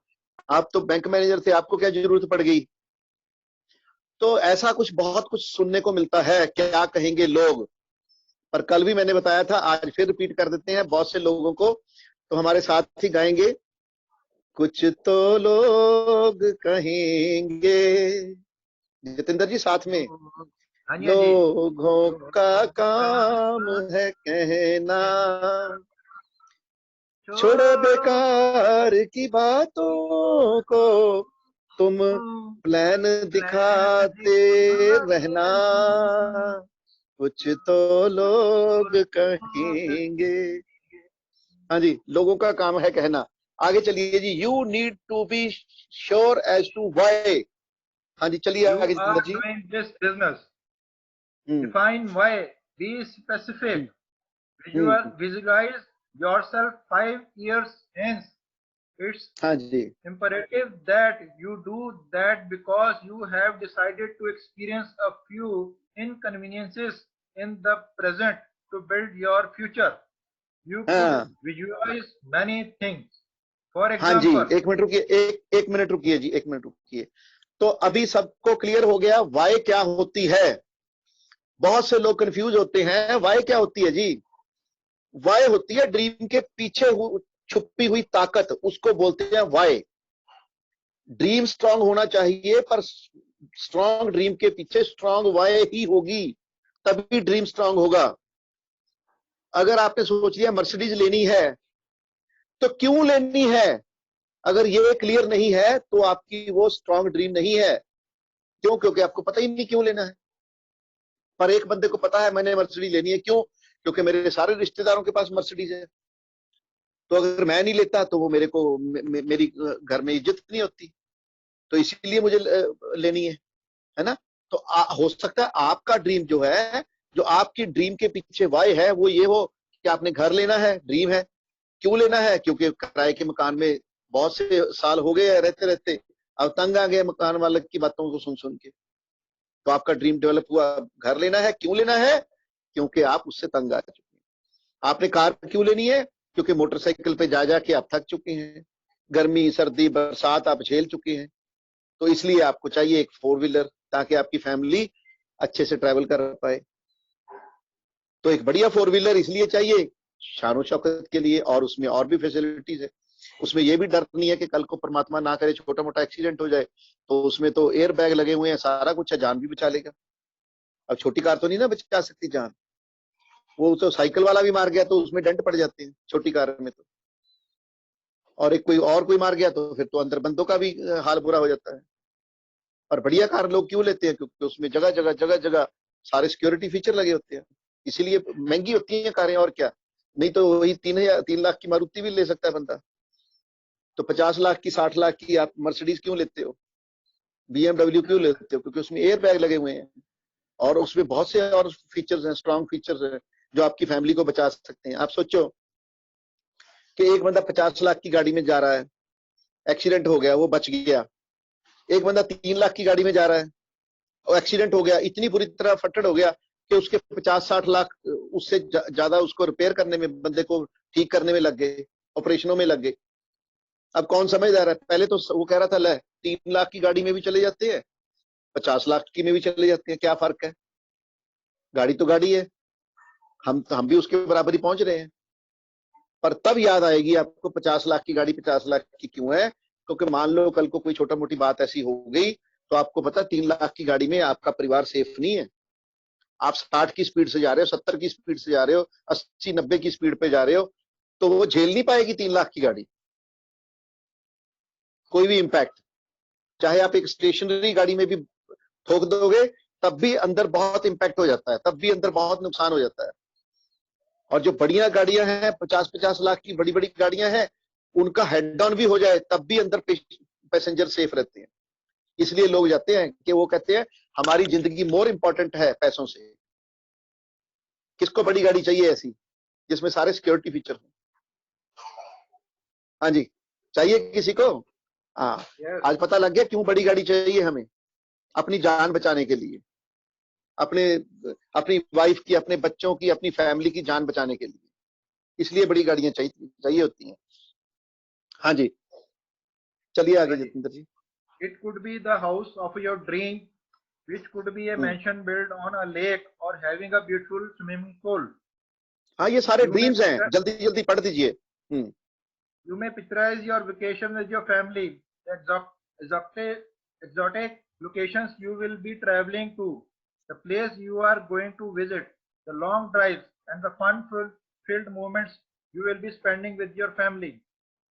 Speaker 1: आप तो बैंक मैनेजर थे, आपको क्या जरूरत पड़ गई। तो ऐसा कुछ बहुत कुछ सुनने को मिलता है, क्या कहेंगे लोग। पर कल भी मैंने बताया था, आज फिर रिपीट कर देते हैं बहुत से लोगों को, तो हमारे साथ ही गाएंगे। कुछ तो लोग कहेंगे, जितेंद्र जी साथ में। लोगों का काम है कहना, छोड़ो बेकार की बातों को, तुम प्लान दिखाते रहना। कुछ तो लोग कहेंगे। हाँ जी, लोगों का काम है कहना। आगे चलिए जी। You need to be sure as to why. हाँ जी चलिए आगे Jitendra ji.
Speaker 3: This business, define why, be specific, visualize yourself 5 years hence. It's imperative that you do that because you have decided to experience a few inconveniences in the present to build your future. You could visualize many things. For example,
Speaker 1: हाँ जी, एक minute रुकिए, एक minute रुकिए जी, एक minute रुकिए। तो अभी सबको क्लियर हो गया वाई क्या होती है। बहुत से लोग कंफ्यूज होते हैं, वाई क्या होती है जी। वाई होती है ड्रीम के पीछे छुपी हुई ताकत, उसको बोलते हैं वाई। ड्रीम स्ट्रांग होना चाहिए, पर स्ट्रांग ड्रीम के पीछे स्ट्रांग वाई ही होगी, तभी ड्रीम स्ट्रांग होगा। अगर आपने सोच लिया मर्सिडीज लेनी है, तो क्यों लेनी है, अगर ये क्लियर नहीं है तो आपकी वो स्ट्रांग ड्रीम नहीं है। क्यों? क्योंकि आपको पता ही नहीं क्यों लेना है। पर एक बंदे को पता है मैंने मर्सिडीज लेनी है, क्यों? क्योंकि मेरे सारे रिश्तेदारों के पास मर्सिडीज है। तो अगर मैं नहीं लेता तो वो मेरे को मेरी घर में इज्जत नहीं होती, तो इसीलिए मुझे लेनी है ना। तो हो सकता है आपका ड्रीम जो है, जो आपकी ड्रीम के पीछे वाई है, वो ये हो कि आपने घर लेना है, ड्रीम है। क्यों लेना है? क्योंकि किराए के मकान में बहुत से साल हो गए रहते रहते, अब तंग आ गए मकान मालिक की बातों को सुन सुन के। तो आपका ड्रीम डेवलप हुआ, घर लेना है। क्यों लेना है? क्योंकि आप उससे तंग आ चुके हैं। आपने कार क्यों लेनी है? क्योंकि मोटरसाइकिल पे जा जाके आप थक चुके हैं, गर्मी सर्दी बरसात आप झेल चुके हैं। तो इसलिए आपको चाहिए एक 4 व्हीलर, ताकि आपकी फैमिली अच्छे से ट्रैवल कर पाए। तो एक बढ़िया 4 व्हीलर इसलिए चाहिए शान शौकत के लिए, और उसमें और भी फैसिलिटीज है। उसमें यह भी डर नहीं है कि कल को परमात्मा ना करे छोटा मोटा एक्सीडेंट हो जाए, तो उसमें तो एयर बैग लगे हुए हैं, सारा कुछ है, जान भी बचा लेगा। अब छोटी कार तो नहीं ना बचा सकती जान, वो तो साइकिल वाला भी मार गया तो उसमें डेंट पड़ जाते हैं छोटी कार में तो, और एक कोई मार गया तो फिर तो अंदर बंदों का भी हाल बुरा हो जाता है। और बढ़िया कार लोग क्यों लेते हैं? क्योंकि उसमें जगह जगह सारे सिक्योरिटी फीचर लगे होते हैं, इसीलिए महंगी होती हैं कारें। और क्या, नहीं तो वही 3 लाख की मारुति भी ले सकता है बंदा, तो 50 लाख की 60 लाख की आप मर्सिडीज क्यों लेते हो? BMW क्यों लेते हो? क्योंकि उसमें एयर बैग लगे हुए हैं और उसमें बहुत से और फीचर्स हैं, स्ट्रॉन्ग फीचर्स हैं जो आपकी फैमिली को बचा सकते हैं। आप सोचो कि एक बंदा 50 लाख की गाड़ी में जा रहा है, एक्सीडेंट हो गया, वो बच गया। एक बंदा 3 लाख की गाड़ी में जा रहा है और एक्सीडेंट हो गया, इतनी बुरी तरह फटड़ हो गया कि उसके 50-60 लाख उससे ज्यादा उसको रिपेयर करने में, बंदे को ठीक करने में लग गए, ऑपरेशनों में लग गए। अब कौन समझदार है? पहले तो वो कह रहा था ले 3 लाख की गाड़ी में भी चले जाते हैं, 50 लाख की में भी चले जाते हैं, क्या फर्क है? गाड़ी तो गाड़ी है, हम भी उसके बराबर ही पहुंच रहे हैं। पर तब याद आएगी आपको 50 लाख की गाड़ी 50 लाख की क्यों है, क्योंकि मान लो कल को कोई छोटा मोटी बात ऐसी हो गई तो आपको पता 3 लाख की गाड़ी में आपका परिवार सेफ नहीं है। आप 60 की स्पीड से जा रहे हो, 70 की स्पीड से जा रहे हो, 80-90 की स्पीड पे जा रहे हो, तो वो झेल नहीं पाएगी 3 लाख की गाड़ी कोई भी इंपैक्ट। चाहे आप एक स्टेशनरी गाड़ी में भी ठोक दोगे तब भी अंदर बहुत इंपैक्ट हो जाता है, तब भी अंदर बहुत नुकसान हो जाता है। और जो बढ़िया गाड़ियां हैं, 50-50 लाख की बड़ी बड़ी गाड़ियां हैं, उनका हेड डाउन भी हो जाए तब भी अंदर पैसेंजर सेफ रहते हैं। इसलिए लोग जाते हैं कि वो कहते हैं हमारी जिंदगी मोर इंपॉर्टेंट है पैसों से। किसको बड़ी गाड़ी चाहिए ऐसी जिसमें सारे सिक्योरिटी फीचर हो? हाँ जी, चाहिए किसी को? हाँ, आज पता लग गया क्यों बड़ी गाड़ी चाहिए हमें, अपनी जान बचाने के लिए, अपनी वाइफ की, अपने बच्चों की, अपनी फैमिली की जान बचाने के लिए, इसलिए बड़ी गाड़ियां चाहिए होती हैं। हाँ जी, चलिए आगे जतिंदर जी।
Speaker 3: It could be the house of your dream, which could be a mansion built on a lake or having a beautiful swimming pool.
Speaker 1: हाँ, ये सारे ड्रीम्स हैं, जल्दी जल्दी पढ़ दीजिए।
Speaker 3: You may picturize your vacation with your family, the exotic locations you will be traveling to, the place you are going to visit, the long drives and the fun-filled moments you will be spending with your family,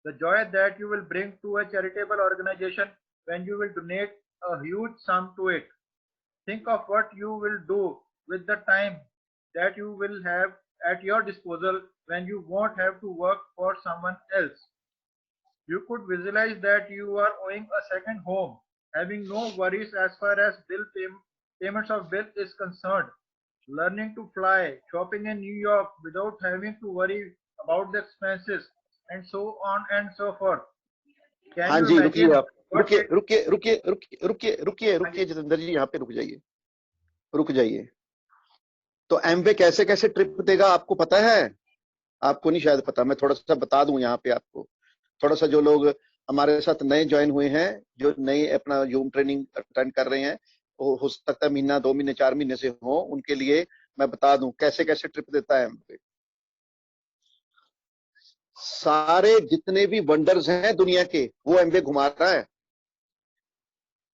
Speaker 3: the joy that you will bring to a charitable organization when you will donate a huge sum to it. Think of what you will do with the time that you will have at your disposal when you won't have to work for someone else. You could visualize that you are owning a second home, having no worries as far as payments of bill is concerned, learning to fly, shopping in New York without having to worry about the expenses, and so on and so forth.
Speaker 1: हाँ जी, रुकिए आप, रुकिए जतिंदर जी, यहाँ पे रुक जाइए। तो Amway कैसे कैसे ट्रिप देगा आपको पता है? आपको नहीं शायद पता, मैं थोड़ा सा बता दूं यहाँ पे आपको। थोड़ा सा जो लोग हमारे साथ नए ज्वाइन हुए हैं, जो नए अपना जूम ट्रेनिंग अटेंड कर रहे हैं, हो सकता है महीना 2 महीने 4 महीने से हो, उनके लिए मैं बता दूं कैसे कैसे ट्रिप देता है एमवे। सारे जितने भी वंडर्स हैं दुनिया के वो एमवे घुमा रहा है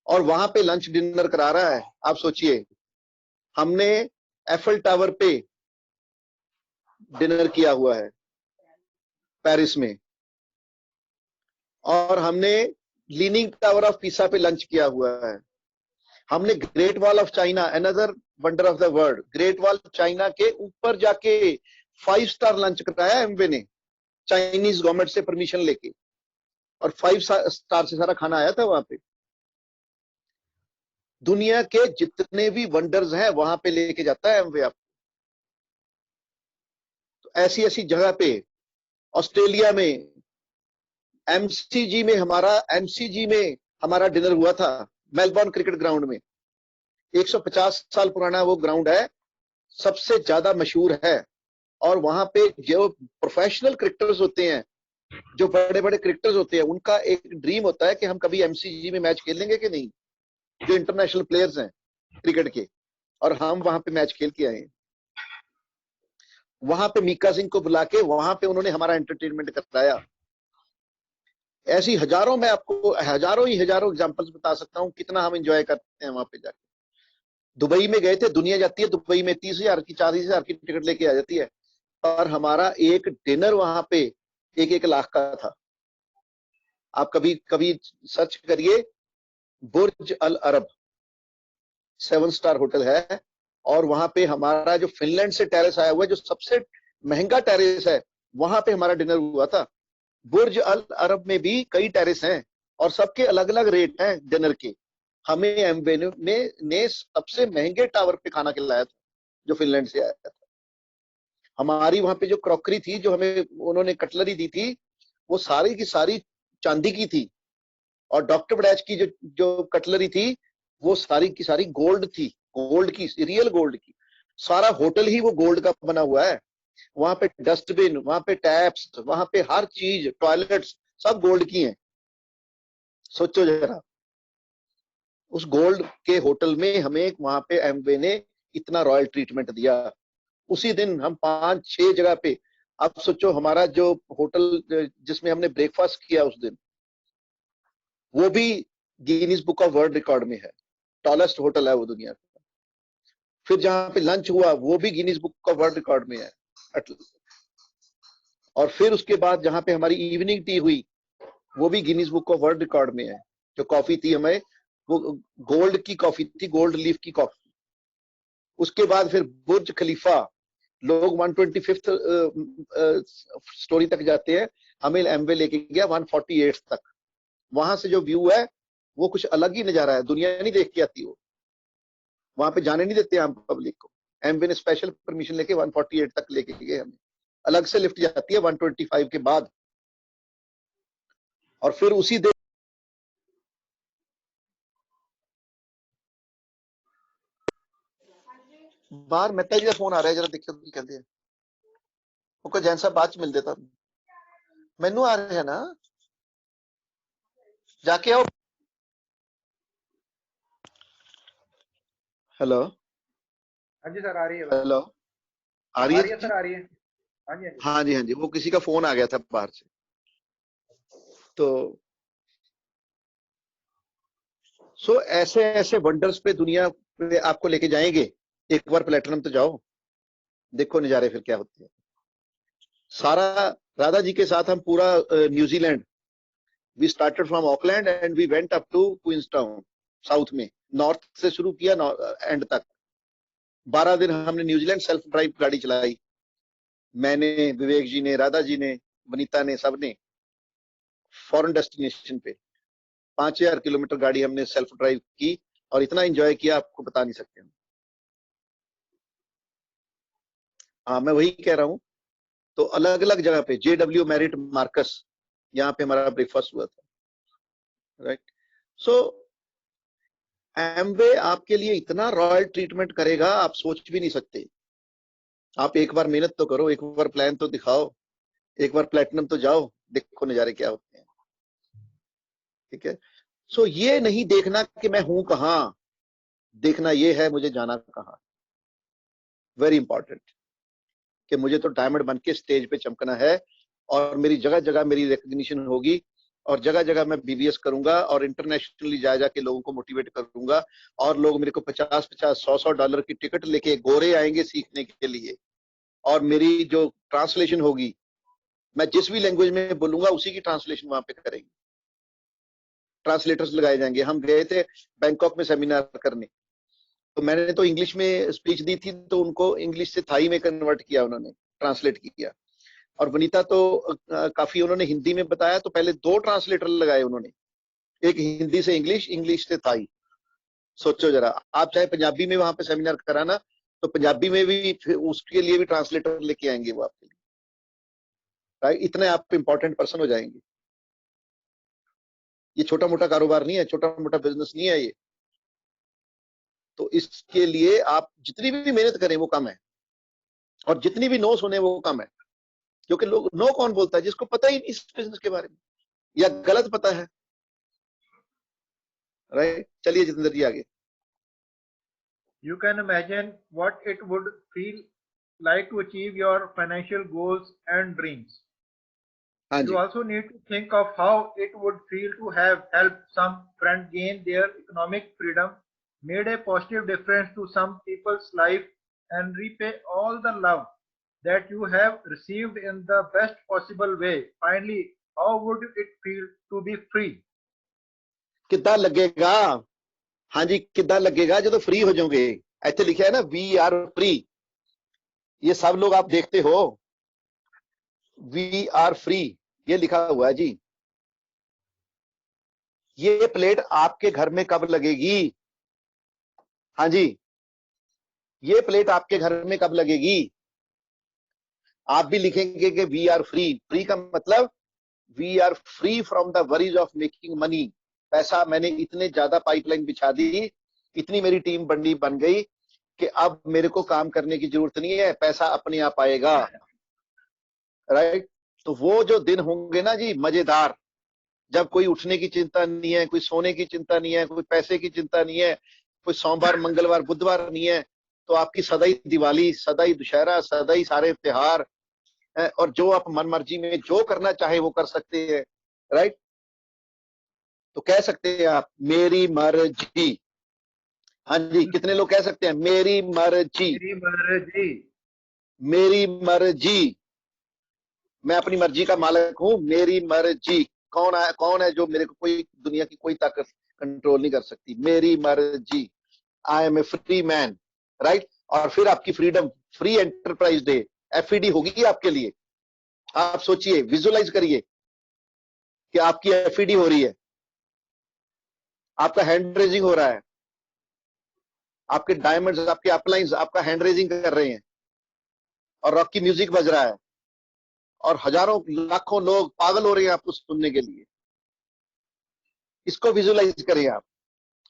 Speaker 1: और वहां पे लंच डिनर करा रहा है। आप सोचिए, हमने एफएल टावर पे डिनर किया हुआ है पेरिस में, और हमने लीनिंग टावर ऑफ पीसा पे लंच किया हुआ है। हमने great wall of China, another wonder of the world, great wall China के ऊपर जाके 5 स्टार लंच कराया एमवे ने, चाइनीज गवर्नमेंट से परमिशन लेके, और 5 स्टार से सारा खाना आया था वहां पे। दुनिया के जितने भी वंडर्स हैं वहां पे लेके जाता है एमवे आपको। तो ऐसी ऐसी जगह पे, ऑस्ट्रेलिया में एमसीजी में हमारा डिनर हुआ था, मेलबर्न क्रिकेट ग्राउंड में। 150 साल पुराना वो ग्राउंड है, सबसे ज्यादा मशहूर है। और वहां पे जो प्रोफेशनल क्रिकेटर्स होते हैं, जो बड़े बड़े क्रिकेटर्स होते हैं, उनका एक ड्रीम होता है कि हम कभी एमसीजी में मैच खेलेंगे कि नहीं, जो इंटरनेशनल प्लेयर्स हैं क्रिकेट के। और हम वहां पे मैच खेल के आए। वहां पे मीका सिंह को बुला के वहां पे उन्होंने हमारा एंटरटेनमेंट कराया। ऐसी हजारों, मैं आपको हजारों एग्जांपल्स बता सकता हूं कितना हम एंजॉय करते हैं वहां पे जाके। दुबई में गए थे, दुनिया जाती है दुबई में 30,000 की 40,000 की टिकट लेके आ जाती है, और हमारा एक डिनर वहां पे 1-1 लाख का था। आप कभी सर्च करिए, बुर्ज अल अरब 7 स्टार होटल है, और वहां पे हमारा जो फिनलैंड से टेरेस आया हुआ है, जो सबसे महंगा टेरेस है, वहां पे हमारा डिनर हुआ था। बुर्ज अल अरब में भी कई टेरेस हैं और सबके अलग अलग रेट हैं डिनर के। हमें एमवे ने सबसे महंगे टावर पे खाना खिलाया था जो फिनलैंड से आया था। हमारी वहां पे जो क्रॉकरी थी, जो हमें उन्होंने कटलरी दी थी, वो सारी की सारी चांदी की थी, और डॉक्टर बड़ैच की जो कटलरी थी वो सारी की सारी गोल्ड थी, गोल्ड की, रियल गोल्ड की। सारा होटल ही वो गोल्ड का बना हुआ है। वहां पे डस्टबिन, वहां पे टैप्स, वहां पे हर चीज, टॉयलेट्स सब गोल्ड की हैं। सोचो जरा, उस गोल्ड के होटल में हमें वहां पे एमवे ने इतना रॉयल ट्रीटमेंट दिया। उसी दिन हम 5-6 जगह पे, आप सोचो हमारा जो होटल जिसमें हमने ब्रेकफास्ट किया उस दिन, वो भी Guinness book of world record में है, टॉलेस्ट होटल है वो दुनिया का। फिर जहां पे लंच हुआ वो भी Guinness book of world record में है। और फिर उसके बाद जहां पे हमारी इवनिंग टी हुई वो भी Guinness book of world record में है। जो कॉफी थी हमें, वो गोल्ड की कॉफी थी, गोल्ड लीफ की कॉफी। उसके बाद फिर बुर्ज खलीफा, लोग 125th स्टोरी तक जाते हैं, हमें एमवे लेके गया 148 तक। वहां से जो व्यू है वो कुछ अलग ही नजारा है, दुनिया नहीं देख के आती। वो वहां पे जाने नहीं देते आम पब्लिक को। एमवे ने स्पेशल परमिशन लेके 148 तक लेके गए हमें। अलग से लिफ्ट जाती है 125 के बाद। और फिर उसी दिन बाहर मेहता जी का फोन आ रहा है, जरा देखियो की कहते हैं। ओके जैन साहब बाद च मिलते था, मैनू आ रहा है ना, जाके आओ। हेलो
Speaker 3: हाँ जी सर, आ रही है।
Speaker 1: हेलो, आ रही
Speaker 3: आ
Speaker 1: है
Speaker 3: रही है
Speaker 1: जी?
Speaker 3: सर, आ रही है। हाँ जी, हाँ जी।
Speaker 1: हाँ जी हाँ जी, वो किसी का फोन आ गया था बाहर से। तो सो ऐसे ऐसे वंडर्स पे दुनिया पे आपको लेके जाएंगे। एक बार प्लेटिनम तो जाओ, देखो नजारे फिर क्या होते हैं। सारा राधा जी के साथ हम पूरा New Zealand, we started from Auckland and we went up to Queenstown, south में, नॉर्थ से शुरू किया एंड तक। 12 दिन हमने न्यूजीलैंड सेल्फ ड्राइव गाड़ी चलाई, मैंने, विवेक जी ने, राधा जी ने, वनीता ने, सबने। फॉरेन डेस्टिनेशन पे 5000 किलोमीटर गाड़ी हमने सेल्फ ड्राइव की, और इतना एंजॉय किया आपको बता नहीं सकते हम। हाँ मैं वही कह रहा हूँ। तो अलग अलग जगह पे JW मैरिट मार्कस, यहाँ पे हमारा ब्रेकफास्ट हुआ था, राइट। सो एमवे आपके लिए इतना रॉयल ट्रीटमेंट करेगा, आप सोच भी नहीं सकते। आप एक बार मेहनत तो करो, एक बार प्लान तो दिखाओ, एक बार प्लेटिनम तो जाओ, देखो नजारे क्या होते हैं। ठीक है। सो ये नहीं देखना कि मैं हूं कहां, देखना ये है मुझे जाना कहां। वेरी इंपॉर्टेंट, कि मुझे तो डायमंड बन के स्टेज पे चमकना है, और मेरी जगह जगह मेरी रिकग्निशन होगी, और जगह जगह मैं BBS करूंगा, और इंटरनेशनली जा जाके लोगों को मोटिवेट करूंगा। और लोग मेरे को 50-50, 100-100 डॉलर की टिकट लेके गोरे आएंगे सीखने के लिए, और मेरी जो ट्रांसलेशन होगी, मैं जिस भी लैंग्वेज में बोलूंगा उसी की ट्रांसलेशन वहां पे करेंगे, ट्रांसलेटर्स लगाए जाएंगे। हम गए थे बैंकॉक में सेमिनार करने, तो मैंने तो इंग्लिश में स्पीच दी थी, तो उनको इंग्लिश से थाई में कन्वर्ट किया, उन्होंने ट्रांसलेट किया। और वनीता तो काफी उन्होंने हिंदी में बताया, तो पहले 2 ट्रांसलेटर लगाए उन्होंने, एक हिंदी से इंग्लिश, इंग्लिश से थाई। सोचो जरा, आप चाहे पंजाबी में वहां पे सेमिनार कराना, तो पंजाबी में भी उसके लिए भी ट्रांसलेटर लेके आएंगे वो आपके लिए, राइट। इतने आप इंपॉर्टेंट पर्सन हो जाएंगे। ये छोटा मोटा कारोबार नहीं है, छोटा मोटा बिजनेस नहीं है ये। तो इसके लिए आप जितनी भी मेहनत करें वो कम है, और जितनी भी नो सुने वो कम है। क्योंकि लोग, नो कौन बोलता है? जिसको पता ही नहीं इस बिजनेस के बारे में, या गलत पता है, राइट। चलिए जितेंद्र जी आगे।
Speaker 3: You can imagine what it would feel like to achieve your financial goals and dreams.
Speaker 1: हाँ
Speaker 3: You
Speaker 1: ji,
Speaker 3: also need to think of how it would feel to have helped some friend gain their economic freedom, made a positive difference to some people's life, and repay all the love that you have received in the best possible way. Finally, how would it feel to be free?
Speaker 1: कितना लगेगा? हाँ जी, कितना लगेगा जो free हो जाओगे? ऐसे लिखा है ना, वी आर फ्री। ये सब लोग आप देखते हो, वी आर फ्री, ये लिखा हुआ है जी। ये प्लेट आपके घर में कब लगेगी? हाँ जी, ये प्लेट आपके घर में कब लगेगी? आप भी लिखेंगे कि वी आर फ्री। फ्री का मतलब we are free from the worries of making money. पैसा मैंने इतने ज्यादा पाइपलाइन बिछा दी, इतनी मेरी टीम बन गई कि अब मेरे को काम करने की जरूरत नहीं है, पैसा अपने आप आएगा। राइट? तो वो जो दिन होंगे ना जी मजेदार, जब कोई उठने की चिंता नहीं है, कोई सोने की चिंता नहीं है, कोई पैसे की चिंता नहीं है, कोई सोमवार मंगलवार बुधवार नहीं है, तो आपकी सदाई दिवाली, सदाई दुशहरा, सदाई सारे त्योहार, और जो आप मन मर्जी में जो करना चाहे वो कर सकते हैं। राइट? तो कह सकते हैं आप मेरी मर्जी। हाँ जी, कितने लोग कह सकते हैं मेरी मर्जी?
Speaker 3: मेरी मर्जी।
Speaker 1: मेरी मर्जी। मैं अपनी मर्जी का मालिक हूं, मेरी मर्जी। कौन है जो मेरे को कोई दुनिया की कोई ताकत कंट्रोल नहीं कर सकती? मेरी मर्जी। I am a free man. Right? और फिर आपकी freedom, free enterprise day, FED होगी आपके लिए। आप सोचिए, विजुअलाइज करिए कि आपकी एफईडी हो रही है, आपका हैंड रेजिंग हो रहा है, आपके डायमंड्स, आपके अपलाइंस आपका हैंड रेजिंग कर रहे हैं, और रॉक की म्यूजिक बज रहा है, और हजारों लाखों लोग पागल हो रहे हैं आपको सुनने के लिए। इसको विजुअलाइज करिए आप।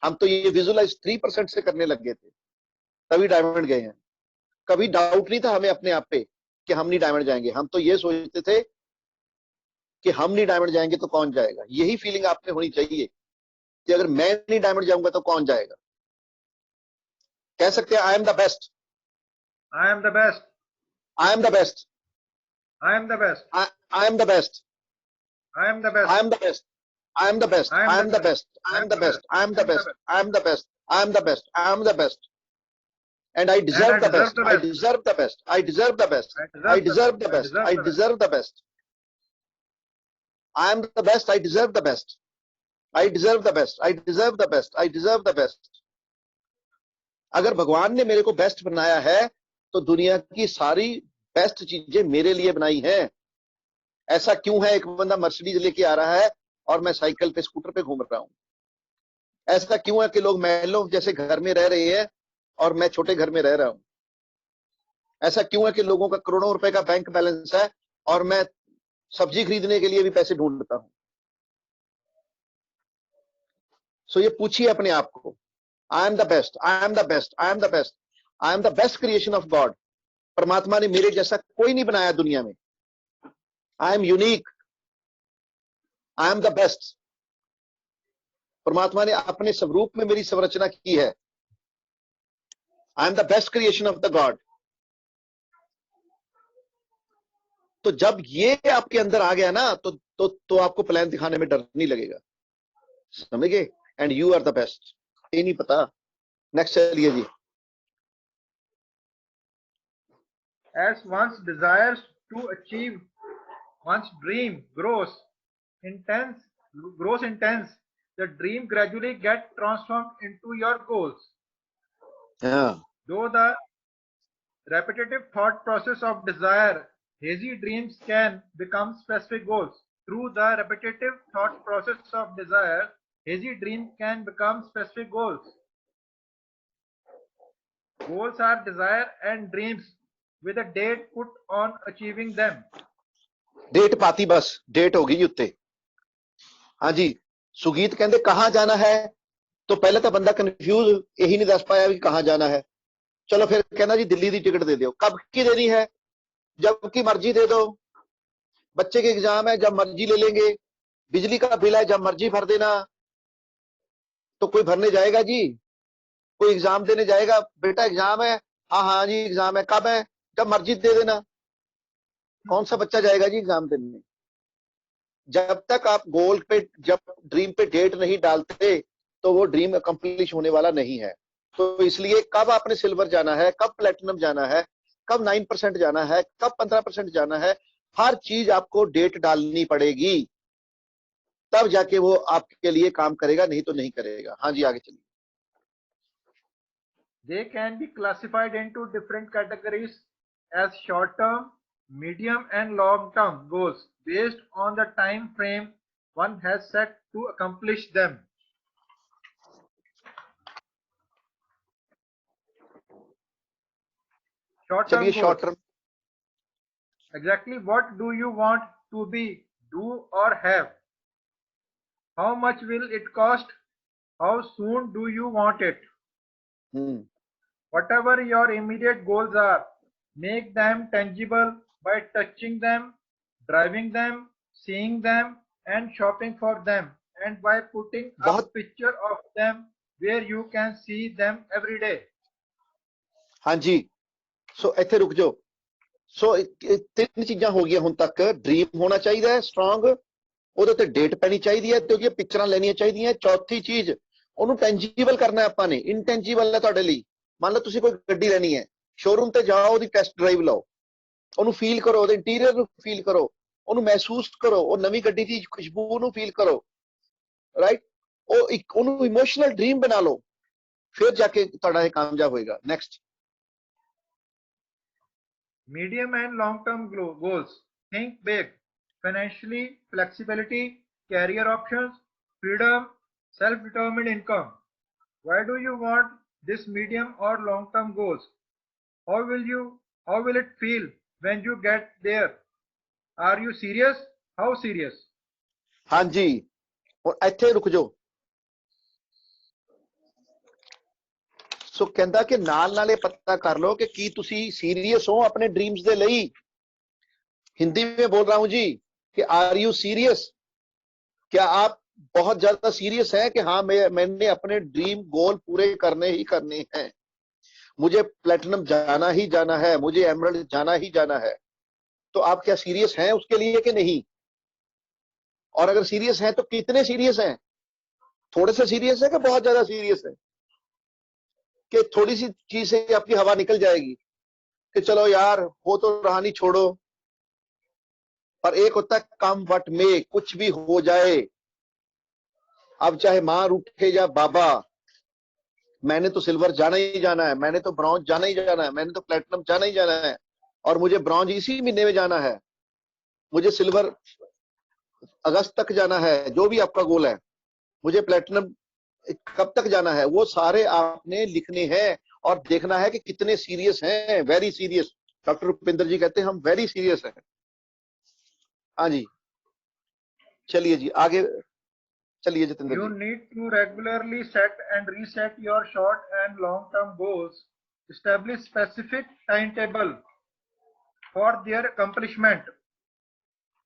Speaker 1: हम तो ये विजुअलाइज 3% से करने लग गए थे, तभी डायमंड गए हैं। कभी डाउट नहीं था हमें अपने आप पे कि हम नहीं डायमंड जाएंगे। हम तो ये सोचते थे कि हम नहीं डायमंड जाएंगे तो कौन जाएगा। यही फीलिंग आपने होनी चाहिए कि अगर मैं नहीं डायमंड जाऊंगा तो कौन जाएगा। कह सकते हैं I am the best,
Speaker 3: I am the best,
Speaker 1: I am the best,
Speaker 3: I am the best,
Speaker 1: I am the best,
Speaker 3: I am the best,
Speaker 1: I am the best, I am the best.
Speaker 3: I am
Speaker 1: I
Speaker 3: the
Speaker 1: am the
Speaker 3: best,
Speaker 1: best. I am the best. I am the best. I am the best. I am the best. I am the best. And I
Speaker 3: and I
Speaker 1: deserve the
Speaker 3: deserve
Speaker 1: best.
Speaker 3: the
Speaker 1: I
Speaker 3: best.
Speaker 1: deserve the best. I deserve the best.
Speaker 3: I
Speaker 1: I
Speaker 3: deserve the best.
Speaker 1: deserve the
Speaker 3: I
Speaker 1: best.
Speaker 3: deserve
Speaker 1: I
Speaker 3: the best.
Speaker 1: deserve the best. I am the best. I deserve the best. I deserve the best. I deserve the best. I deserve the best. अगर भगवान ने मेरे को best बनाया है तो दुनिया की सारी बेस्ट चीजें मेरे लिए बनाई हैं। ऐसा क्यों है एक बंदा मर्सिडीज लेके आ रहा है और मैं साइकिल पे स्कूटर पे घूम रहा हूं? ऐसा क्यों है कि लोग महलों जैसे घर में रह रहे हैं और मैं छोटे घर में रह रहा हूं? ऐसा क्यों है कि लोगों का करोड़ों रुपए का बैंक बैलेंस है और मैं सब्जी खरीदने के लिए भी पैसे ढूंढता हूं? सो ये पूछिए अपने आप को, I am the best, I am the best, I am the best, I am the best creation of God. परमात्मा ने मेरे जैसा कोई नहीं बनाया दुनिया में। I am unique, I am the best. परमात्मा ने अपने स्वरूप में मेरी संरचना की है। I am the best creation of the God. तो जब ये आपके अंदर आ गया ना तो आपको प्लान दिखाने में डर नहीं लगेगा। समझ गए? And you are the best. ये नहीं पता। नेक्स्ट चलिए जी।
Speaker 3: As one's desires to achieve one's dream grows intense, the dream gradually gets transformed into your goals.
Speaker 1: हाँ,
Speaker 3: Though the repetitive thought process of desire, hazy dreams can become specific goals. Through the repetitive thought process of desire, hazy dreams can become specific goals. Goals are desire and dreams with a date put on achieving them.
Speaker 1: Date पाती बस, date होगी उत्ते। हाँ जी, सुगीत कहते कहां जाना है, तो पहले तो बंदा कंफ्यूज यही नहीं दस पाया कि कहां जाना है। चलो फिर कहना जी दिल्ली की टिकट दे दो। कब की देनी है? जब की मर्जी दे दो। बच्चे के एग्जाम है, जब मर्जी ले लेंगे। बिजली का बिल है, जब मर्जी भर देना। तो कोई भरने जाएगा जी? कोई एग्जाम देने जाएगा? बेटा एग्जाम है, हाँ हाँ जी एग्जाम है, कब है? जब मर्जी दे देना। कौन सा बच्चा जाएगा जी एग्जाम देने? जब तक आप गोल पे, जब ड्रीम पे डेट नहीं डालते तो वो ड्रीम अकम्प्लिश होने वाला नहीं है। तो इसलिए कब आपने सिल्वर जाना है, कब प्लेटिनम जाना है, कब 9% जाना है, कब 15% जाना है, हर चीज आपको डेट डालनी पड़ेगी। तब जाके वो आपके लिए काम करेगा, नहीं तो नहीं करेगा। हाँ जी आगे चलिए।
Speaker 3: They can be classified into different categories as short-term, medium and long-term goals based on the time frame one has set to accomplish them? Short-term goals.
Speaker 1: Short term.
Speaker 3: Exactly what do you want to be, do or have? How much will it cost? How soon do you want it? Whatever your immediate goals are, make them tangible by touching them, driving them, seeing them and shopping for them, and by putting a picture of them where you can see them every day.
Speaker 1: हाँ जी, सो ਇੱਥੇ ਰੁਕ ਜਾਓ। ਸੋ ਤਿੰਨ ਚੀਜ਼ਾਂ ਹੋ ਗਈਆਂ ਹੁਣ ਤੱਕ। ਡ੍ਰੀਮ ਹੋਣਾ ਚਾਹੀਦਾ ਹੈ ਸਟਰੋਂਗ, ਉਹਦੇ ਤੇ ਡੇਟ ਪੈਣੀ ਚਾਹੀਦੀ ਹੈ ਤੇ ਉਹਦੀਆਂ ਪਿਕਚਰਾਂ ਲੈਣੀਆਂ ਚਾਹੀਦੀਆਂ। ਚੌਥੀ ਚੀਜ਼, ਉਹਨੂੰ ਟੈਂਜੀਬਲ ਕਰਨਾ ਆਪਾਂ ਨੇ। ਇਨਟੈਂਜੀਬਲ ਹੈ ਤੁਹਾਡੇ ਲਈ। ਮੰਨ ਲਓ ਤੁਸੀਂ ਕੋਈ ਗੱਡੀ ਲੈਣੀ ਹੈ, ਸ਼ੋਰੂਮ ਤੇ ਜਾਓ, ਉਹਦੀ ਟੈਸਟ ਡਰਾਈਵ ਲਓ, ਉਹਨੂੰ ਫੀਲ ਕਰੋ, ਉਹਦੇ ਇੰਟੀਰੀਅਰ ਨੂੰ ਫੀਲ ਕਰੋ, ਉਹਨੂੰ ਮਹਿਸੂਸ ਕਰੋ, ਉਹ ਨਵੀਂ ਗੱਡੀ ਦੀ ਖੁਸ਼ਬੂ ਨੂੰ ਫੀਲ ਕਰੋ, ਰਾਈਟ। ਉਹ ਇੱਕ ਉਹਨੂੰ ਇਮੋਸ਼ਨਲ ਡ੍ਰੀਮ ਬਣਾ ਲਓ, ਫਿਰ ਜਾ ਕੇ ਤੁਹਾਡਾ ਇਹ ਕਾਮਯਾਬ ਹੋਏਗਾ। Next,
Speaker 3: medium and long term goals. Think big. Financially, flexibility, career options, freedom, self-determined income. Why do you want this medium or long term goals? How will it feel when you get there? Are you serious? How serious?
Speaker 1: हाँ जी, और ਇੱਥੇ ਰੁਕ ਜਾਓ। ਸੋ ਕਹਿੰਦਾ ਕਿ ਨਾਲ ਨਾਲ ਇਹ ਪਤਾ कर लो कि ਕੀ ਤੁਸੀਂ सीरियस हो अपने ड्रीम्स ਦੇ ਲਈ। हिंदी में बोल रहा हूं जी कि आर यू सीरियस? क्या आप बहुत ज्यादा सीरियस हैं कि हाँ मैंने अपने ड्रीम गोल पूरे करने ही करने हैं, मुझे प्लेटिनम जाना ही जाना है, मुझे एमरल्ड जाना ही जाना है। तो आप क्या सीरियस हैं उसके लिए कि नहीं? और अगर सीरियस हैं तो कितने सीरियस हैं? थोड़े से सीरियस है कि बहुत ज्यादा सीरियस है? कि थोड़ी सी चीज से आपकी हवा निकल जाएगी कि चलो यार हो तो रहा नहीं, छोड़ो। पर एक होता है कम वट में, कुछ भी हो जाए, अब चाहे मां रूठे या बाबा, मैंने तो सिल्वर जाना ही जाना है, मैंने तो ब्रॉन्ज जाना ही जाना है, मैंने तो प्लेटिनम जाना ही जाना है, और मुझे ब्रॉन्ज इसी महीने में जाना है, मुझे सिल्वर अगस्त तक जाना है। जो भी आपका गोल है, मुझे प्लेटिनम कब तक जाना है, वो सारे आपने लिखने हैं और देखना है कि कितने सीरियस हैं। Very serious. डॉक्टर रुपिंदर जी कहते हैं हम वेरी सीरियस हैं। हाँ जी, चलिए जी आगे चलिए जितेंद्र जी।
Speaker 3: You need to regularly set and reset your short and long term goals. Establish specific timetable for their accomplishment.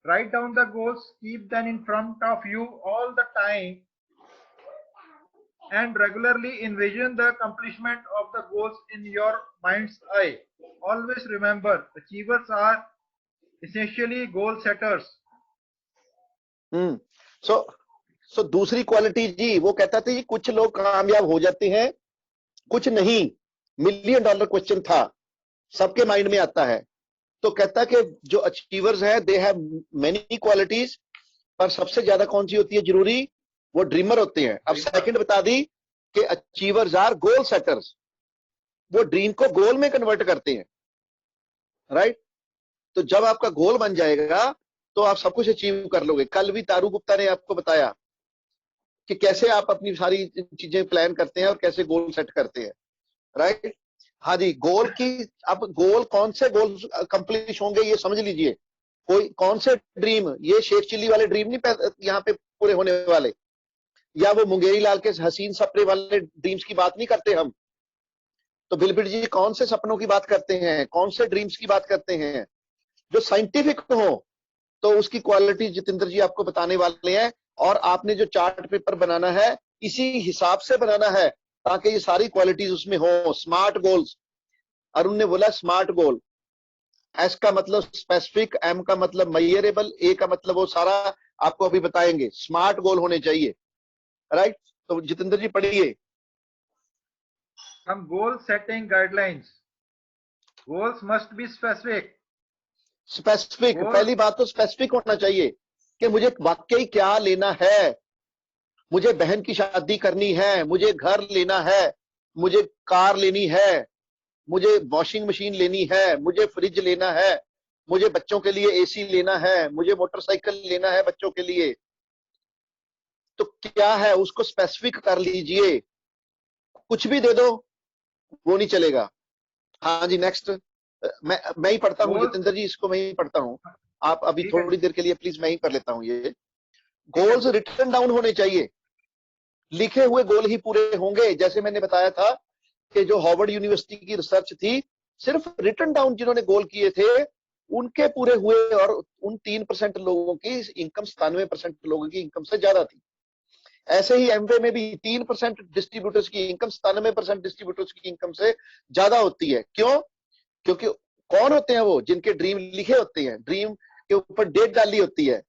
Speaker 3: Write down the goals, keep them in front of you all the time, and regularly envision the accomplishment of the goals in your mind's eye. Always remember, achievers are essentially goal setters.
Speaker 1: सो दूसरी quality जी, वो कहता था जी कुछ लोग कामयाब हो जाते हैं, कुछ नहीं। $1 मिलियन क्वेश्चन था, सबके माइंड में आता है। तो कहता कि जो अचीवर्स हैं दे हैव मेनी क्वालिटीज, पर सबसे ज्यादा कौन सी होती है जरूरी? वो ड्रीमर होते हैं। अब सेकंड बता दी कि अचीवर्स आर गोल सेटर्स, वो ड्रीम को गोल में कन्वर्ट करते हैं, राइट। तो जब आपका गोल बन जाएगा तो आप सब कुछ अचीव कर लोगे। कल भी तारू गुप्ता ने आपको बताया कि कैसे आप अपनी सारी चीजें प्लान करते हैं और कैसे गोल सेट करते हैं, राइट। हाँ जी, गोल की अब गोल कौन से गोल कंप्लीट होंगे ये समझ लीजिए। कोई कौन से ड्रीम, ये शेख चिल्ली वाले ड्रीम नहीं यहाँ पे पूरे होने वाले, या वो मुंगेरी लाल के हसीन सपने वाले ड्रीम्स की बात नहीं करते हम। तो बिलबिट जी कौन से सपनों की बात करते हैं, कौन से ड्रीम्स की बात करते हैं? जो साइंटिफिक हो, तो उसकी क्वालिटी जितेंद्र जी आपको बताने वाले हैं। और आपने जो चार्ट पेपर बनाना है इसी हिसाब से बनाना है ताकि ये सारी क्वालिटीज उसमें हो। स्मार्ट गोल्स, अरुण ने बोला स्मार्ट गोल। एस का मतलब स्पेसिफिक, एम का मतलब मेजरेबल, ए का मतलब वो सारा आपको अभी बताएंगे। स्मार्ट गोल होने चाहिए, राइट। तो जितेंद्र जी पढ़िए।
Speaker 3: Some goal setting guidelines. Goals must be specific.
Speaker 1: Specific, पहली बात तो स्पेसिफिक होना चाहिए कि मुझे वाकई क्या लेना है। मुझे बहन की शादी करनी है, मुझे घर लेना है, मुझे कार लेनी है, मुझे वॉशिंग मशीन लेनी है, मुझे फ्रिज लेना है, मुझे बच्चों के लिए एसी लेना है, मुझे मोटरसाइकिल लेना है बच्चों के लिए, तो क्या है उसको स्पेसिफिक कर लीजिए, कुछ भी दे दो वो नहीं चलेगा। हाँ जी नेक्स्ट, मैं ही पढ़ता हूँ जितेंद्र जी, इसको मैं ही पढ़ता हूँ, आप अभी थोड़ी देर के लिए प्लीज मैं ही कर लेता हूँ। ये गोल्स रिटन डाउन होने चाहिए, लिखे हुए गोल ही पूरे होंगे। जैसे मैंने बताया था कि जो हार्वर्ड यूनिवर्सिटी की रिसर्च थी, सिर्फ रिटन डाउन जिन्होंने गोल किए थे उनके पूरे हुए, और उन 3% लोगों की इनकम 97% लोगों की इनकम से ज्यादा थी। ऐसे ही एमवे में भी 3% डिस्ट्रीब्यूटर्स की इनकम 97% डिस्ट्रीब्यूटर्स की इनकम से ज्यादा होती है। क्यों? क्योंकि कौन होते हैं वो? जिनके ड्रीम लिखे होते हैं, ड्रीम के ऊपर डेट डाली होती है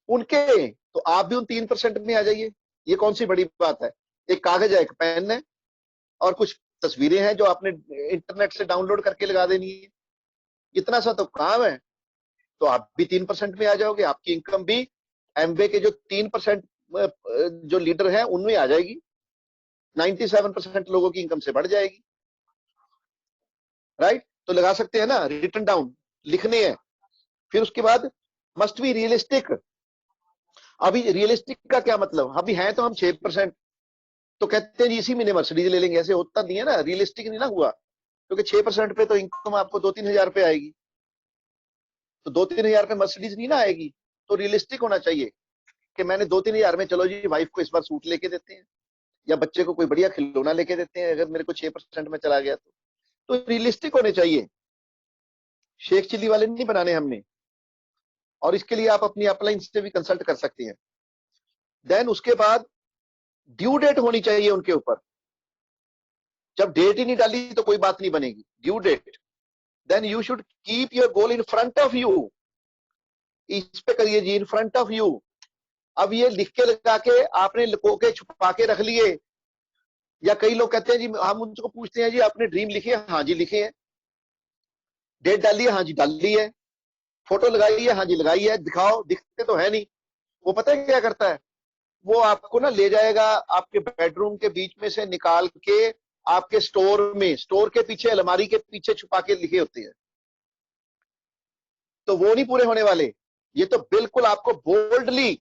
Speaker 1: उनके। तो आप भी उन 3% में आ जाइए, ये कौन सी बड़ी बात है? एक कागज है, एक पेन है और कुछ तस्वीरें हैं जो आपने इंटरनेट से डाउनलोड करके लगा देनी है, इतना सा तो काम है। तो आप भी 3% में आ जाओगे, आपकी इनकम भी एमवे के जो 3% जो लीडर है उनमें आ जाएगी, 97% लोगों की इनकम से बढ़ जाएगी। राइट? तो लगा सकते हैं ना, रिटन डाउन लिखने हैं। फिर उसके बाद मस्ट बी रियलिस्टिक। अभी रियलिस्टिक का क्या मतलब? अभी है तो हम 6%, तो कहते हैं जी इसी महीने मर्सिडीज ले लेंगे, ऐसे होता नहीं है ना, रियलिस्टिक नहीं ना हुआ, क्योंकि 6% पे तो इनकम आपको 2-3 हजार पे आएगी, तो 2-3 हजार पे मर्सिडीज नहीं ना आएगी। तो रियलिस्टिक होना चाहिए कि मैंने 2-3 हजार में, चलो जी वाइफ को इस बार सूट लेके देते हैं या बच्चे को कोई बढ़िया खिलौना लेके देते हैं, अगर मेरे को 6% में चला गया तो रियलिस्टिक होने चाहिए, शेख चिल्ली वाले नहीं बनाने हमने। और इसके लिए आप अपनी अपलाइन से भी कंसल्ट कर सकती हैं। देन उसके बाद ड्यू डेट होनी चाहिए उनके ऊपर। जब डेट ही नहीं डाली तो कोई बात नहीं बनेगी, due date. Then you should keep your goal in front of you, इस पे करिए जी, इन फ्रंट ऑफ यू। अब ये लिख के लगा के आपने लुको के छुपा के रख लिए, या कई लोग कहते हैं जी, हम उनको पूछते हैं जी आपने ड्रीम लिखे? हाँ जी लिखे हैं। डेट डाली है? हाँ जी डाल ली है। फोटो लगाई है? हाँ जी लगाई है। दिखाओ, दिखते तो है नहीं। वो पता है क्या करता है? वो आपको ना ले जाएगा आपके बेडरूम के बीच में से निकाल के आपके स्टोर में, स्टोर के पीछे अलमारी के पीछे छुपा के लिखे होते हैं, तो वो नहीं पूरे होने वाले। ये तो बिल्कुल आपको बोल्डली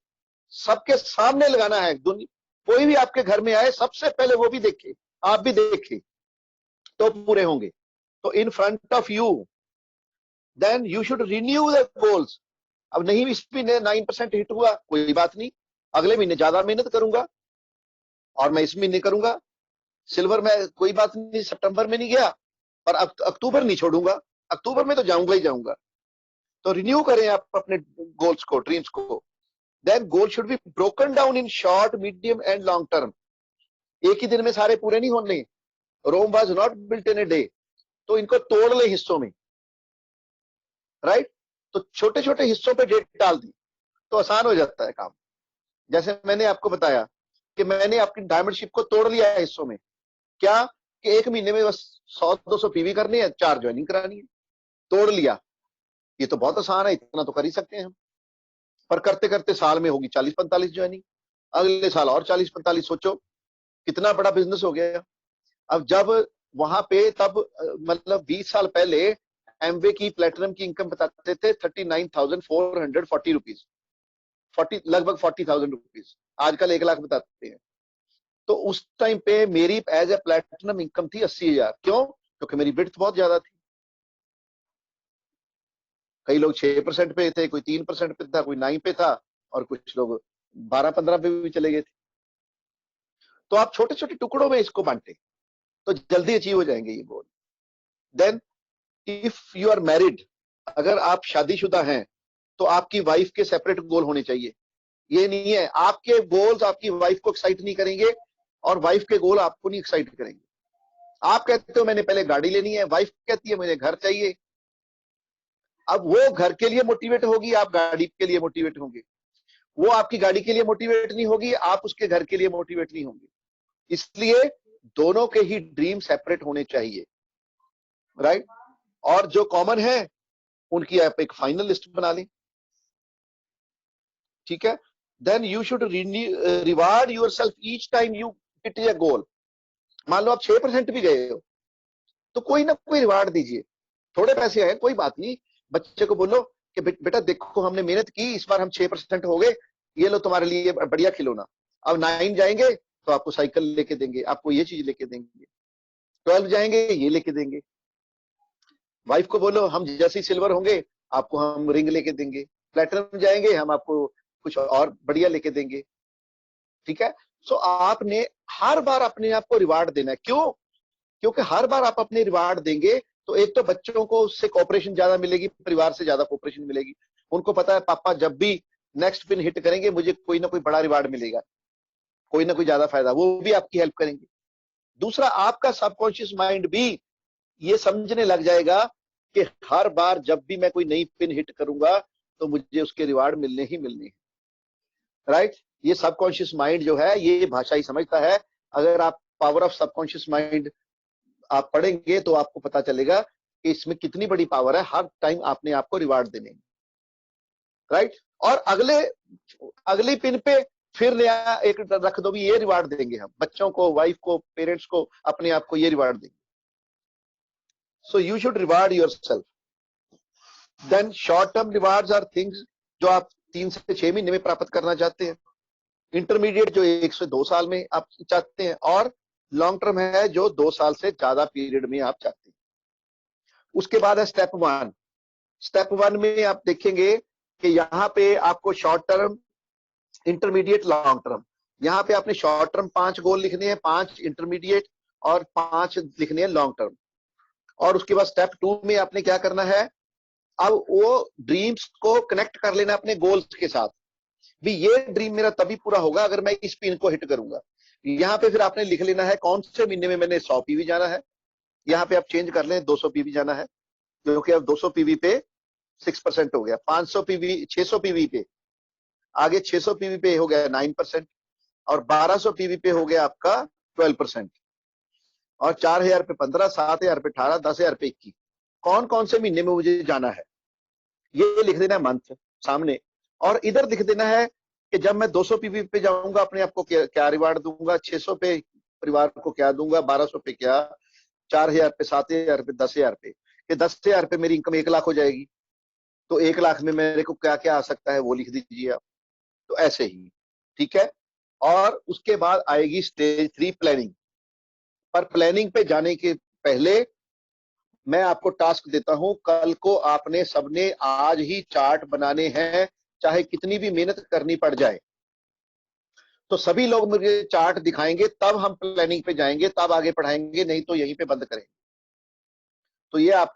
Speaker 1: सबके सामने लगाना है। कोई भी आपके घर में आए सबसे पहले वो भी देखे, आप भी देखे, तो पूरे होंगे। तो in front of you. Then you should renew the goals. अब नहीं इस महीने 9% हिट हुआ, कोई बात नहीं, अगले महीने ज्यादा मेहनत करूंगा और मैं इस महीने करूंगा। सिल्वर में कोई बात नहीं, सितंबर में नहीं गया और अक्टूबर नहीं छोड़ूंगा, अक्टूबर में तो जाऊंगा ही जाऊंगा। तो रिन्यू करें आप अपने गोल्स को, ड्रीम्स को। Then goal should be broken down in short, medium and long term. एक ही दिन में सारे पूरे नहीं होने। Rome was not built in a day. तो इनको तोड़ ले हिस्सों में। राइट? तो छोटे छोटे हिस्सों पे डेट डाल दी तो आसान हो जाता है काम। जैसे मैंने आपको बताया कि मैंने आपकी डायमंड शिप को तोड़ लिया है हिस्सों में। क्या? कि एक महीने में बस 100-200 पीवी करनी है, 4 ज्वाइनिंग करानी है, तोड़ लिया। ये तो बहुत आसान है, इतना तो कर ही सकते हैं हम। पर करते करते साल में होगी 40-45 ज्वाइनिंग, अगले साल और 40-45। सोचो कितना बड़ा बिजनेस हो गया। अब जब वहां पे तब मतलब 20 साल पहले एमवे की प्लेटिनम की इनकम बताते थे 39,440 रुपीज, 40 लगभग 40,000 रुपीज। आजकल 1 लाख बताते हैं। तो उस टाइम पे मेरी एज ए प्लेटिनम इनकम थी 80,000। क्यों? क्योंकि मेरी बिड्थ बहुत ज्यादा थी। कई लोग 6% पे थे, कोई 3% पे था, कोई 9 पे था, और कुछ लोग 12-15 पे भी चले गए थे। तो आप छोटे छोटे टुकड़ों में इसको बांटे तो जल्दी अचीव हो जाएंगे ये goal. Then if you are married, अगर आप शादीशुदा हैं तो आपकी वाइफ के सेपरेट गोल होने चाहिए। ये नहीं है आपके गोल्स आपकी वाइफ को एक्साइट नहीं करेंगे और वाइफ के गोल आपको नहीं एक्साइट करेंगे। आप कहते हो मैंने पहले गाड़ी लेनी है, वाइफ कहती है मुझे घर चाहिए। अब वो घर के लिए मोटिवेट होगी, आप गाड़ी के लिए मोटिवेट होंगे। वो आपकी गाड़ी के लिए मोटिवेट नहीं होगी, आप उसके घर के लिए मोटिवेट नहीं होंगे। इसलिए दोनों के ही ड्रीम सेपरेट होने चाहिए। राइट? और जो कॉमन है उनकी आप एक फाइनल लिस्ट बना लें। ठीक है? Then you should reward yourself each time you hit your goal. मान लो आप 6% भी गए हो तो कोई ना कोई रिवार्ड दीजिए। थोड़े पैसे आए कोई बात नहीं, बच्चे को बोलो कि बेटा देखो हमने मेहनत की, इस बार हम 6% हो गए, ये लो तुम्हारे लिए बढ़िया खिलौना। अब 9 जाएंगे तो आपको साइकिल लेके देंगे, आपको ये चीज लेके देंगे। 12 जाएंगे ये लेके देंगे। वाइफ को बोलो हम जैसे ही सिल्वर होंगे आपको हम रिंग लेके देंगे। प्लेटिनम जाएंगे हम आपको कुछ और बढ़िया लेके देंगे। ठीक है। सो आपने हर बार अपने आप को रिवार्ड देना है। क्यों? क्योंकि हर बार आप अपने रिवार्ड देंगे तो एक तो बच्चों को उससे कोऑपरेशन ज्यादा मिलेगी, परिवार से ज्यादा कोऑपरेशन मिलेगी। उनको पता है पापा जब भी नेक्स्ट पिन हिट करेंगे मुझे कोई ना कोई बड़ा रिवार्ड मिलेगा, कोई ना कोई ज्यादा फायदा, वो भी आपकी हेल्प करेंगे। दूसरा, आपका सबकॉन्शियस माइंड भी ये समझने लग जाएगा कि हर बार जब भी मैं कोई नई पिन हिट करूंगा तो मुझे उसके रिवार्ड मिलने ही मिलने हैं। राइट। ये सबकॉन्शियस माइंड जो है ये भाषा ही समझता है। अगर आप पावर ऑफ सबकॉन्शियस माइंड आप पढ़ेंगे तो आपको पता चलेगा कि इसमें कितनी बड़ी पावर है हर टाइम आपने आपको रिवार्ड देने। राइट। और अगली पिन पे फिर नया एक रख दो भी ये रिवार्ड देंगे हम बच्चों को, वाइफ को, पेरेंट्स को, अपने आप को ये रिवार्ड देंगे। So you should reward yourself. Then short term rewards are things जो आप 3 से 6 महीने में प्राप्त करना चाहते हैं। इंटरमीडिएट जो 1 से 2 साल में आप चाहते हैं, और लॉन्ग टर्म है जो 2 साल से ज्यादा पीरियड में आप चाहते हैं। उसके बाद है स्टेप 1। स्टेप 1 में आप देखेंगे कि यहाँ पे आपको short term, intermediate, long term, यहाँ पे आपने शॉर्ट टर्म 5 गोल लिखने हैं, 5 इंटरमीडिएट और 5 लिखने हैं लॉन्ग टर्म। और उसके बाद स्टेप 2 में आपने क्या करना है, अब वो ड्रीम्स को कनेक्ट कर लेना अपने गोल्स के साथ। भी ये ड्रीम मेरा तभी पूरा होगा अगर मैं इस पिन को हिट करूंगा। यहाँ पे फिर आपने लिख लेना है कौन से महीने में मैंने 100 पीवी जाना है। यहाँ पे आप चेंज कर लें 200 पीवी जाना है, क्योंकि अब 200 पीवी पे 6% हो गया। 500 पीवी, 600 पीवी पे आगे 600 पीवी पे हो गया 9%, और 1200 पीवी पे हो गया आपका 12%, और 4000 पे 15, 7000 पे 18, 10000 पे 21। कौन कौन से महीने में मुझे जाना है ये लिख देना है मंथ सामने। और इधर लिख देना है कि जब मैं 200 पीवी पे जाऊंगा अपने आप को क्या रिवार्ड दूंगा, 600 पे परिवार को क्या दूंगा, 1200 पे क्या, 4000 पे, 7000 पे, 10000 पे। कि 10000 पे मेरी इनकम 1 लाख हो जाएगी तो 1 लाख में मेरे को क्या क्या आ सकता है वो लिख दीजिए आप। तो ऐसे ही, ठीक है। और उसके बाद आएगी स्टेज 3 प्लानिंग। पर प्लानिंग पे जाने के पहले मैं आपको टास्क देता हूं, कल को आपने सबने आज ही चार्ट बनाने हैं, चाहे कितनी भी मेहनत करनी पड़ जाए। तो सभी लोग मुझे चार्ट दिखाएंगे तब हम प्लानिंग पे जाएंगे, तब आगे पढ़ाएंगे, नहीं तो यहीं पे बंद करेंगे। तो ये आपका